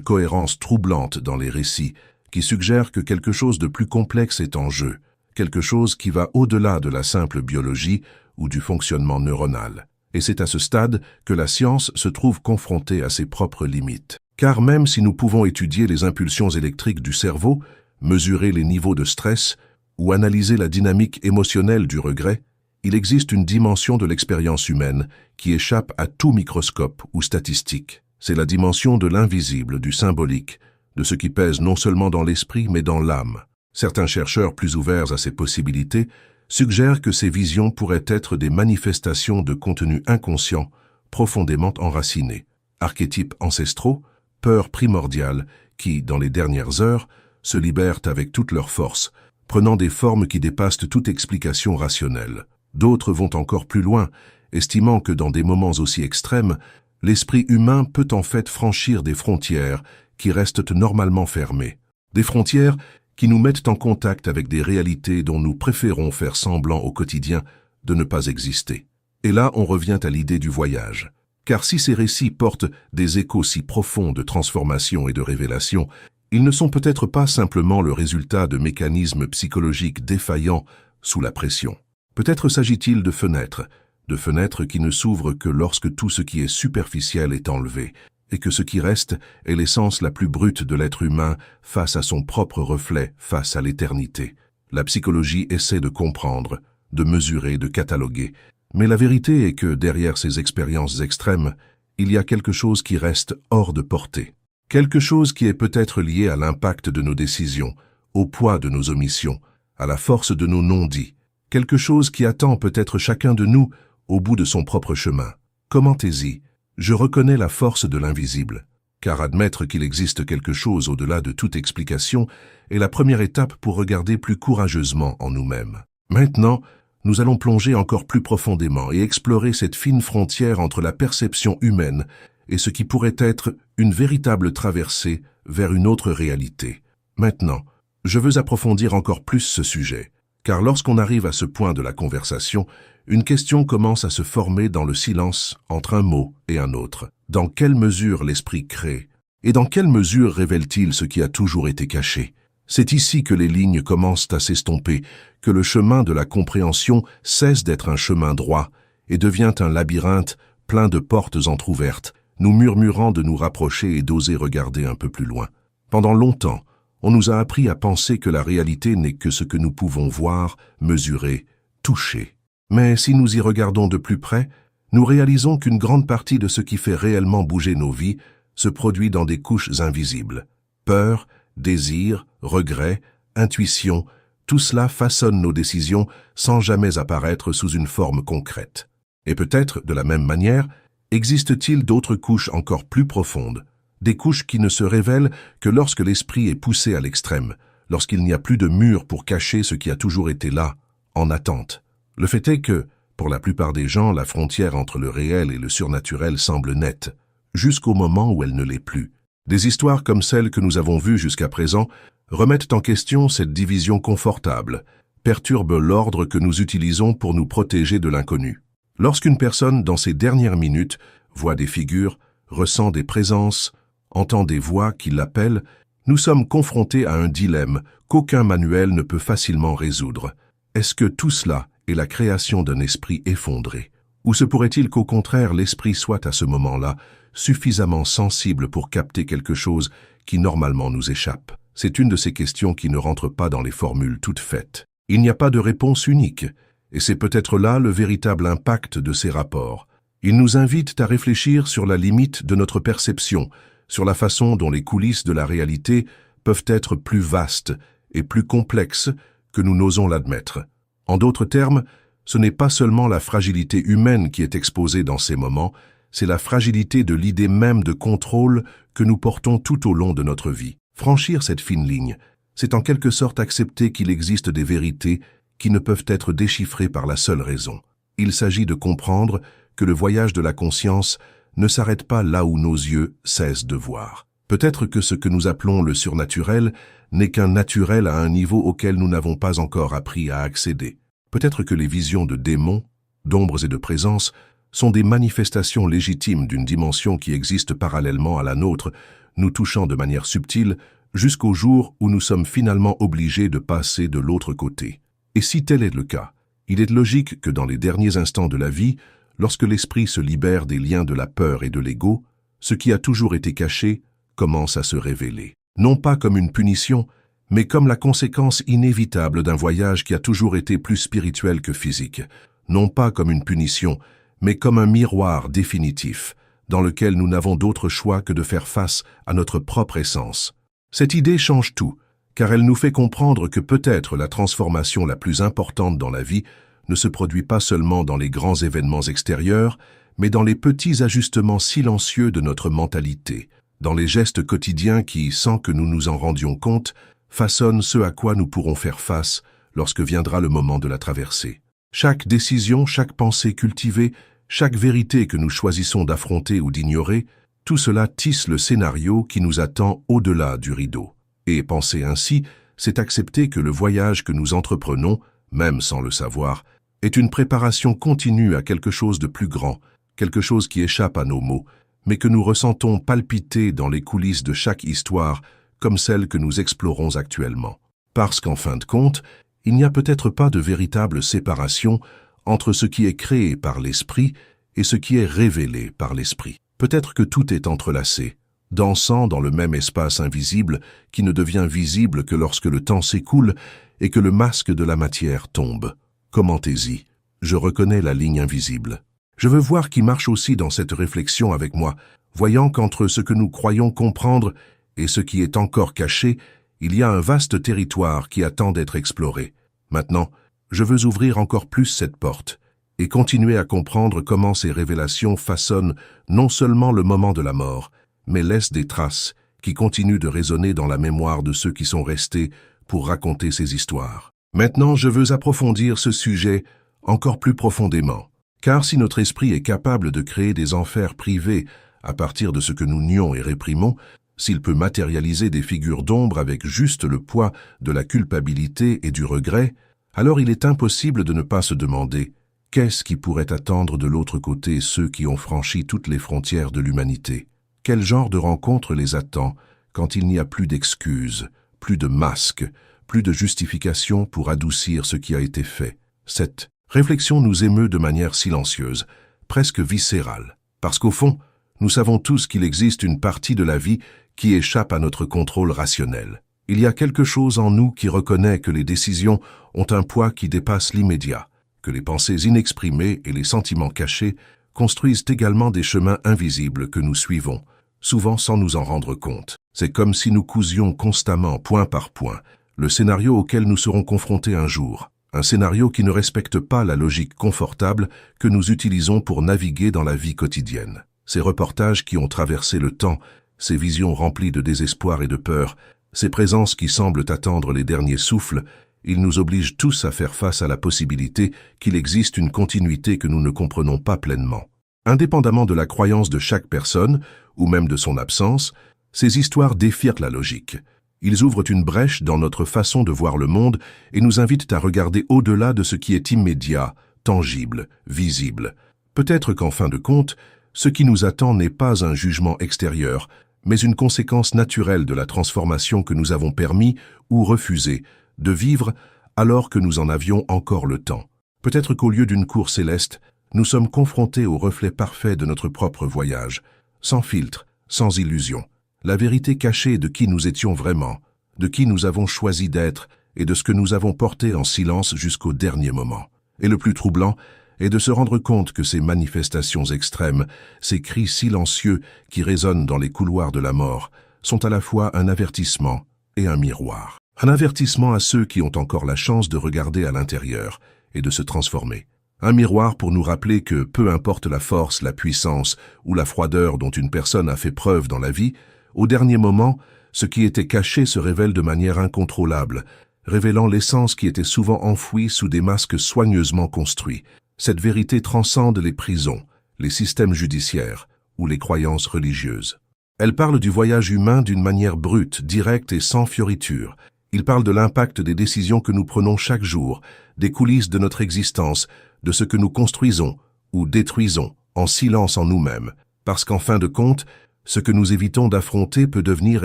Speaker 1: cohérence troublante dans les récits, qui suggère que quelque chose de plus complexe est en jeu, quelque chose qui va au-delà de la simple biologie ou du fonctionnement neuronal. Et c'est à ce stade que la science se trouve confrontée à ses propres limites. Car même si nous pouvons étudier les impulsions électriques du cerveau, mesurer les niveaux de stress ou analyser la dynamique émotionnelle du regret, il existe une dimension de l'expérience humaine qui échappe à tout microscope ou statistique. C'est la dimension de l'invisible, du symbolique, de ce qui pèse non seulement dans l'esprit mais dans l'âme. Certains chercheurs plus ouverts à ces possibilités suggèrent que ces visions pourraient être des manifestations de contenus inconscients profondément enracinés, archétypes ancestraux, peurs primordiales qui, dans les dernières heures, se libèrent avec toute leur force, prenant des formes qui dépassent toute explication rationnelle. D'autres vont encore plus loin, estimant que dans des moments aussi extrêmes, l'esprit humain peut en fait franchir des frontières qui restent normalement fermées. Des frontières qui nous mettent en contact avec des réalités dont nous préférons faire semblant au quotidien de ne pas exister. Et là, on revient à l'idée du voyage. Car si ces récits portent des échos si profonds de transformation et de révélation, ils ne sont peut-être pas simplement le résultat de mécanismes psychologiques défaillants sous la pression. Peut-être s'agit-il de fenêtres qui ne s'ouvrent que lorsque tout ce qui est superficiel est enlevé, et que ce qui reste est l'essence la plus brute de l'être humain face à son propre reflet, face à l'éternité. La psychologie essaie de comprendre, de mesurer, de cataloguer. Mais la vérité est que derrière ces expériences extrêmes, il y a quelque chose qui reste hors de portée. Quelque chose qui est peut-être lié à l'impact de nos décisions, au poids de nos omissions, à la force de nos non-dits. Quelque chose qui attend peut-être chacun de nous au bout de son propre chemin. Commentez-y. Je reconnais la force de l'invisible, car admettre qu'il existe quelque chose au-delà de toute explication est la première étape pour regarder plus courageusement en nous-mêmes. Maintenant, nous allons plonger encore plus profondément et explorer cette fine frontière entre la perception humaine et ce qui pourrait être une véritable traversée vers une autre réalité. Maintenant, je veux approfondir encore plus ce sujet, car lorsqu'on arrive à ce point de la conversation, une question commence à se former dans le silence entre un mot et un autre. Dans quelle mesure l'esprit crée? Et dans quelle mesure révèle-t-il ce qui a toujours été caché? C'est ici que les lignes commencent à s'estomper, que le chemin de la compréhension cesse d'être un chemin droit et devient un labyrinthe plein de portes entr'ouvertes, nous murmurant de nous rapprocher et d'oser regarder un peu plus loin. Pendant longtemps, on nous a appris à penser que la réalité n'est que ce que nous pouvons voir, mesurer, toucher. Mais si nous y regardons de plus près, nous réalisons qu'une grande partie de ce qui fait réellement bouger nos vies se produit dans des couches invisibles. Peur, désir, regret, intuition, tout cela façonne nos décisions sans jamais apparaître sous une forme concrète. Et peut-être, de la même manière, existe-t-il d'autres couches encore plus profondes, des couches qui ne se révèlent que lorsque l'esprit est poussé à l'extrême, lorsqu'il n'y a plus de mur pour cacher ce qui a toujours été là, en attente. Le fait est que, pour la plupart des gens, la frontière entre le réel et le surnaturel semble nette, jusqu'au moment où elle ne l'est plus. Des histoires comme celles que nous avons vues jusqu'à présent remettent en question cette division confortable, perturbent l'ordre que nous utilisons pour nous protéger de l'inconnu. Lorsqu'une personne, dans ses dernières minutes, voit des figures, ressent des présences, entend des voix qui l'appellent, nous sommes confrontés à un dilemme qu'aucun manuel ne peut facilement résoudre. Est-ce que tout cela est la création d'un esprit effondré? Ou se pourrait-il qu'au contraire l'esprit soit à ce moment-là suffisamment sensible pour capter quelque chose qui normalement nous échappe? C'est une de ces questions qui ne rentrent pas dans les formules toutes faites. Il n'y a pas de réponse unique, et c'est peut-être là le véritable impact de ces rapports. Ils nous invitent à réfléchir sur la limite de notre perception, sur la façon dont les coulisses de la réalité peuvent être plus vastes et plus complexes que nous n'osons l'admettre. En d'autres termes, ce n'est pas seulement la fragilité humaine qui est exposée dans ces moments, c'est la fragilité de l'idée même de contrôle que nous portons tout au long de notre vie. Franchir cette fine ligne, c'est en quelque sorte accepter qu'il existe des vérités qui ne peuvent être déchiffrées par la seule raison. Il s'agit de comprendre que le voyage de la conscience ne s'arrête pas là où nos yeux cessent de voir. Peut-être que ce que nous appelons le surnaturel n'est qu'un naturel à un niveau auquel nous n'avons pas encore appris à accéder. Peut-être que les visions de démons, d'ombres et de présences sont des manifestations légitimes d'une dimension qui existe parallèlement à la nôtre, nous touchant de manière subtile jusqu'au jour où nous sommes finalement obligés de passer de l'autre côté. Et si tel est le cas, il est logique que dans les derniers instants de la vie, lorsque l'esprit se libère des liens de la peur et de l'ego, ce qui a toujours été caché commence à se révéler. Non pas comme une punition, mais comme la conséquence inévitable d'un voyage qui a toujours été plus spirituel que physique. Non pas comme une punition, mais comme un miroir définitif, dans lequel nous n'avons d'autre choix que de faire face à notre propre essence. Cette idée change tout, car elle nous fait comprendre que peut-être la transformation la plus importante dans la vie ne se produit pas seulement dans les grands événements extérieurs, mais dans les petits ajustements silencieux de notre mentalité, dans les gestes quotidiens qui, sans que nous nous en rendions compte, façonnent ce à quoi nous pourrons faire face lorsque viendra le moment de la traversée. Chaque décision, chaque pensée cultivée, chaque vérité que nous choisissons d'affronter ou d'ignorer, tout cela tisse le scénario qui nous attend au-delà du rideau. Et penser ainsi, c'est accepter que le voyage que nous entreprenons, même sans le savoir, est une préparation continue à quelque chose de plus grand, quelque chose qui échappe à nos mots, mais que nous ressentons palpiter dans les coulisses de chaque histoire, comme celle que nous explorons actuellement. Parce qu'en fin de compte, il n'y a peut-être pas de véritable séparation entre ce qui est créé par l'esprit et ce qui est révélé par l'esprit. Peut-être que tout est entrelacé, dansant dans le même espace invisible qui ne devient visible que lorsque le temps s'écoule et que le masque de la matière tombe. Commentez-y, je reconnais la ligne invisible. Je veux voir qui marche aussi dans cette réflexion avec moi, voyant qu'entre ce que nous croyons comprendre et ce qui est encore caché, il y a un vaste territoire qui attend d'être exploré. Maintenant, je veux ouvrir encore plus cette porte et continuer à comprendre comment ces révélations façonnent non seulement le moment de la mort, mais laissent des traces qui continuent de résonner dans la mémoire de ceux qui sont restés pour raconter ces histoires. Maintenant, je veux approfondir ce sujet encore plus profondément, car si notre esprit est capable de créer des enfers privés à partir de ce que nous nions et réprimons, s'il peut matérialiser des figures d'ombre avec juste le poids de la culpabilité et du regret, alors il est impossible de ne pas se demander qu'est-ce qui pourrait attendre de l'autre côté ceux qui ont franchi toutes les frontières de l'humanité. Quel genre de rencontre les attend quand il n'y a plus d'excuses, plus de masques, plus de justifications pour adoucir ce qui a été fait. Cette réflexion nous émeut de manière silencieuse, presque viscérale, parce qu'au fond, nous savons tous qu'il existe une partie de la vie qui échappe à notre contrôle rationnel. Il y a quelque chose en nous qui reconnaît que les décisions ont un poids qui dépasse l'immédiat, que les pensées inexprimées et les sentiments cachés construisent également des chemins invisibles que nous suivons, souvent sans nous en rendre compte. C'est comme si nous cousions constamment, point par point, le scénario auquel nous serons confrontés un jour, un scénario qui ne respecte pas la logique confortable que nous utilisons pour naviguer dans la vie quotidienne. Ces reportages qui ont traversé le temps, ces visions remplies de désespoir et de peur, ces présences qui semblent attendre les derniers souffles, ils nous obligent tous à faire face à la possibilité qu'il existe une continuité que nous ne comprenons pas pleinement. Indépendamment de la croyance de chaque personne, ou même de son absence, ces histoires défient la logique. Ils ouvrent une brèche dans notre façon de voir le monde et nous invitent à regarder au-delà de ce qui est immédiat, tangible, visible. Peut-être qu'en fin de compte, ce qui nous attend n'est pas un jugement extérieur, mais une conséquence naturelle de la transformation que nous avons permis, ou refusé, de vivre alors que nous en avions encore le temps. Peut-être qu'au lieu d'une cour céleste, nous sommes confrontés au reflet parfait de notre propre voyage, sans filtre, sans illusion. La vérité cachée de qui nous étions vraiment, de qui nous avons choisi d'être et de ce que nous avons porté en silence jusqu'au dernier moment. Et le plus troublant est de se rendre compte que ces manifestations extrêmes, ces cris silencieux qui résonnent dans les couloirs de la mort, sont à la fois un avertissement et un miroir. Un avertissement à ceux qui ont encore la chance de regarder à l'intérieur et de se transformer. Un miroir pour nous rappeler que, peu importe la force, la puissance ou la froideur dont une personne a fait preuve dans la vie, au dernier moment, ce qui était caché se révèle de manière incontrôlable, révélant l'essence qui était souvent enfouie sous des masques soigneusement construits. Cette vérité transcende les prisons, les systèmes judiciaires ou les croyances religieuses. Elle parle du voyage humain d'une manière brute, directe et sans fioriture. Il parle de l'impact des décisions que nous prenons chaque jour, des coulisses de notre existence, de ce que nous construisons ou détruisons en silence en nous-mêmes, parce qu'en fin de compte, ce que nous évitons d'affronter peut devenir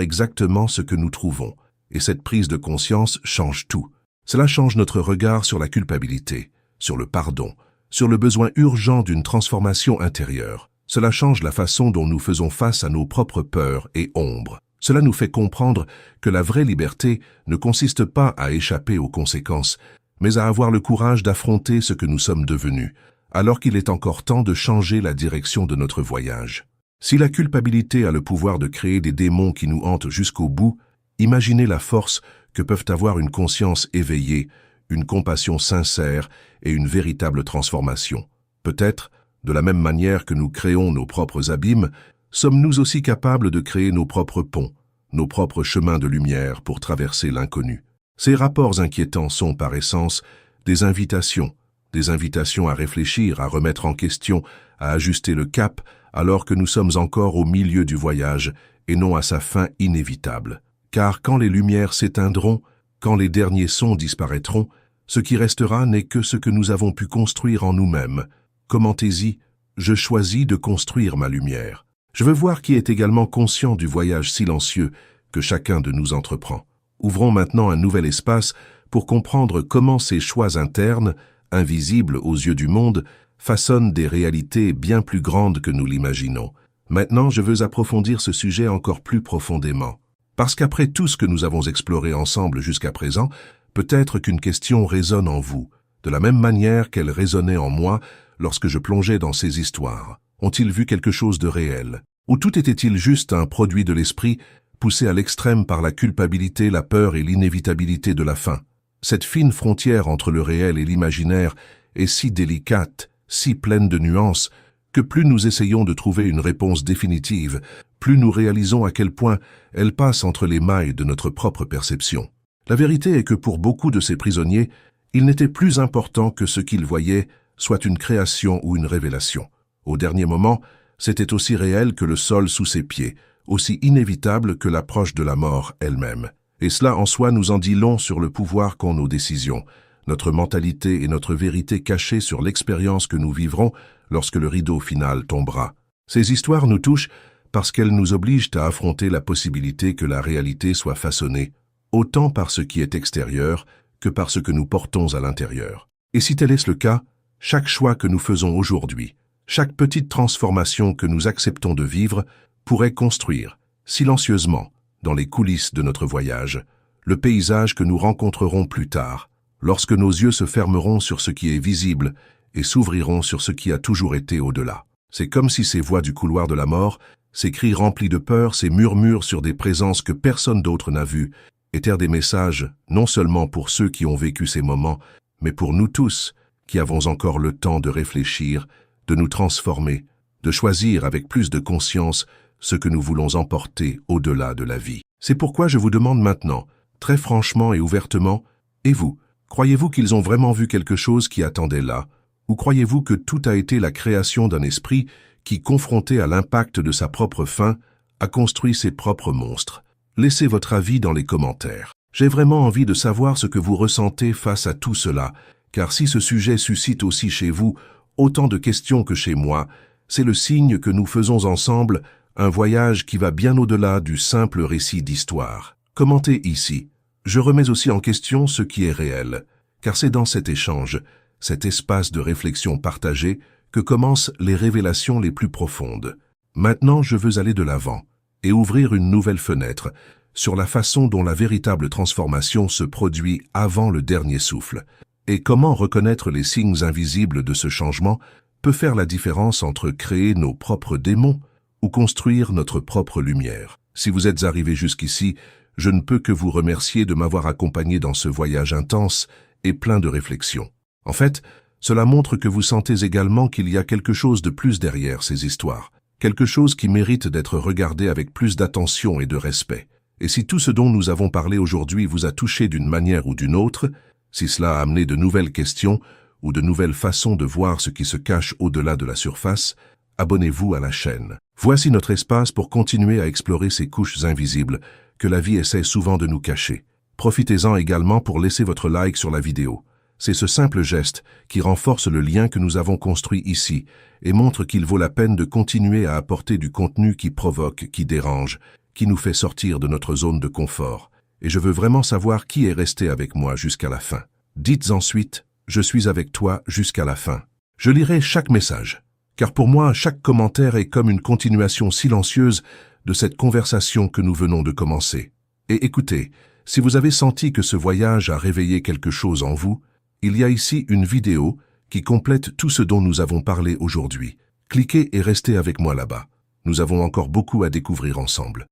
Speaker 1: exactement ce que nous trouvons, et cette prise de conscience change tout. Cela change notre regard sur la culpabilité, sur le pardon, sur le besoin urgent d'une transformation intérieure. Cela change la façon dont nous faisons face à nos propres peurs et ombres. Cela nous fait comprendre que la vraie liberté ne consiste pas à échapper aux conséquences, mais à avoir le courage d'affronter ce que nous sommes devenus, alors qu'il est encore temps de changer la direction de notre voyage. Si la culpabilité a le pouvoir de créer des démons qui nous hantent jusqu'au bout, imaginez la force que peuvent avoir une conscience éveillée, une compassion sincère et une véritable transformation. Peut-être, de la même manière que nous créons nos propres abîmes, sommes-nous aussi capables de créer nos propres ponts, nos propres chemins de lumière pour traverser l'inconnu. Ces rapports inquiétants sont, par essence, des invitations à réfléchir, à remettre en question, à ajuster le cap, alors que nous sommes encore au milieu du voyage et non à sa fin inévitable. Car quand les lumières s'éteindront, quand les derniers sons disparaîtront, ce qui restera n'est que ce que nous avons pu construire en nous-mêmes. Commentez-y, je choisis de construire ma lumière. Je veux voir qui est également conscient du voyage silencieux que chacun de nous entreprend. Ouvrons maintenant un nouvel espace pour comprendre comment ces choix internes, invisibles aux yeux du monde, façonnent des réalités bien plus grandes que nous l'imaginons. Maintenant, je veux approfondir ce sujet encore plus profondément. Parce qu'après tout ce que nous avons exploré ensemble jusqu'à présent, peut-être qu'une question résonne en vous, de la même manière qu'elle résonnait en moi lorsque je plongeais dans ces histoires. Ont-ils vu quelque chose de réel? Ou tout était-il juste un produit de l'esprit, poussé à l'extrême par la culpabilité, la peur et l'inévitabilité de la fin? Cette fine frontière entre le réel et l'imaginaire est si délicate, si pleine de nuances, que plus nous essayons de trouver une réponse définitive, plus nous réalisons à quel point elle passe entre les mailles de notre propre perception. La vérité est que pour beaucoup de ces prisonniers, il n'était plus important que ce qu'ils voyaient soit une création ou une révélation. Au dernier moment, c'était aussi réel que le sol sous ses pieds, aussi inévitable que l'approche de la mort elle-même. Et cela en soi nous en dit long sur le pouvoir qu'ont nos décisions, notre mentalité et notre vérité cachée sur l'expérience que nous vivrons lorsque le rideau final tombera. Ces histoires nous touchent parce qu'elles nous obligent à affronter la possibilité que la réalité soit façonnée, autant par ce qui est extérieur que par ce que nous portons à l'intérieur. Et si tel est le cas, chaque choix que nous faisons aujourd'hui, chaque petite transformation que nous acceptons de vivre pourrait construire, silencieusement, dans les coulisses de notre voyage, le paysage que nous rencontrerons plus tard, lorsque nos yeux se fermeront sur ce qui est visible et s'ouvriront sur ce qui a toujours été au-delà. C'est comme si ces voix du couloir de la mort, ces cris remplis de peur, ces murmures sur des présences que personne d'autre n'a vues, étaient des messages non seulement pour ceux qui ont vécu ces moments, mais pour nous tous, qui avons encore le temps de réfléchir, de nous transformer, de choisir avec plus de conscience ce que nous voulons emporter au-delà de la vie. C'est pourquoi je vous demande maintenant, très franchement et ouvertement, et vous, croyez-vous qu'ils ont vraiment vu quelque chose qui attendait là, ou croyez-vous que tout a été la création d'un esprit qui, confronté à l'impact de sa propre fin, a construit ses propres monstres? Laissez votre avis dans les commentaires. J'ai vraiment envie de savoir ce que vous ressentez face à tout cela, car si ce sujet suscite aussi chez vous autant de questions que chez moi, c'est le signe que nous faisons ensemble un voyage qui va bien au-delà du simple récit d'histoire. Commentez ici. Je remets aussi en question ce qui est réel, car c'est dans cet échange, cet espace de réflexion partagée, que commencent les révélations les plus profondes. Maintenant, je veux aller de l'avant et ouvrir une nouvelle fenêtre sur la façon dont la véritable transformation se produit avant le dernier souffle, et comment reconnaître les signes invisibles de ce changement peut faire la différence entre créer nos propres démons ou construire notre propre lumière. Si vous êtes arrivé jusqu'ici, je ne peux que vous remercier de m'avoir accompagné dans ce voyage intense et plein de réflexions. En fait, cela montre que vous sentez également qu'il y a quelque chose de plus derrière ces histoires, quelque chose qui mérite d'être regardé avec plus d'attention et de respect. Et si tout ce dont nous avons parlé aujourd'hui vous a touché d'une manière ou d'une autre, si cela a amené de nouvelles questions ou de nouvelles façons de voir ce qui se cache au-delà de la surface, abonnez-vous à la chaîne. Voici notre espace pour continuer à explorer ces couches invisibles que la vie essaie souvent de nous cacher. Profitez-en également pour laisser votre like sur la vidéo. C'est ce simple geste qui renforce le lien que nous avons construit ici et montre qu'il vaut la peine de continuer à apporter du contenu qui provoque, qui dérange, qui nous fait sortir de notre zone de confort. et je veux vraiment savoir qui est resté avec moi jusqu'à la fin. Dites ensuite « Je suis avec toi jusqu'à la fin ». Je lirai chaque message, car pour moi, chaque commentaire est comme une continuation silencieuse de cette conversation que nous venons de commencer. Et écoutez, si vous avez senti que ce voyage a réveillé quelque chose en vous, il y a ici une vidéo qui complète tout ce dont nous avons parlé aujourd'hui. Cliquez et restez avec moi là-bas. Nous avons encore beaucoup à découvrir ensemble.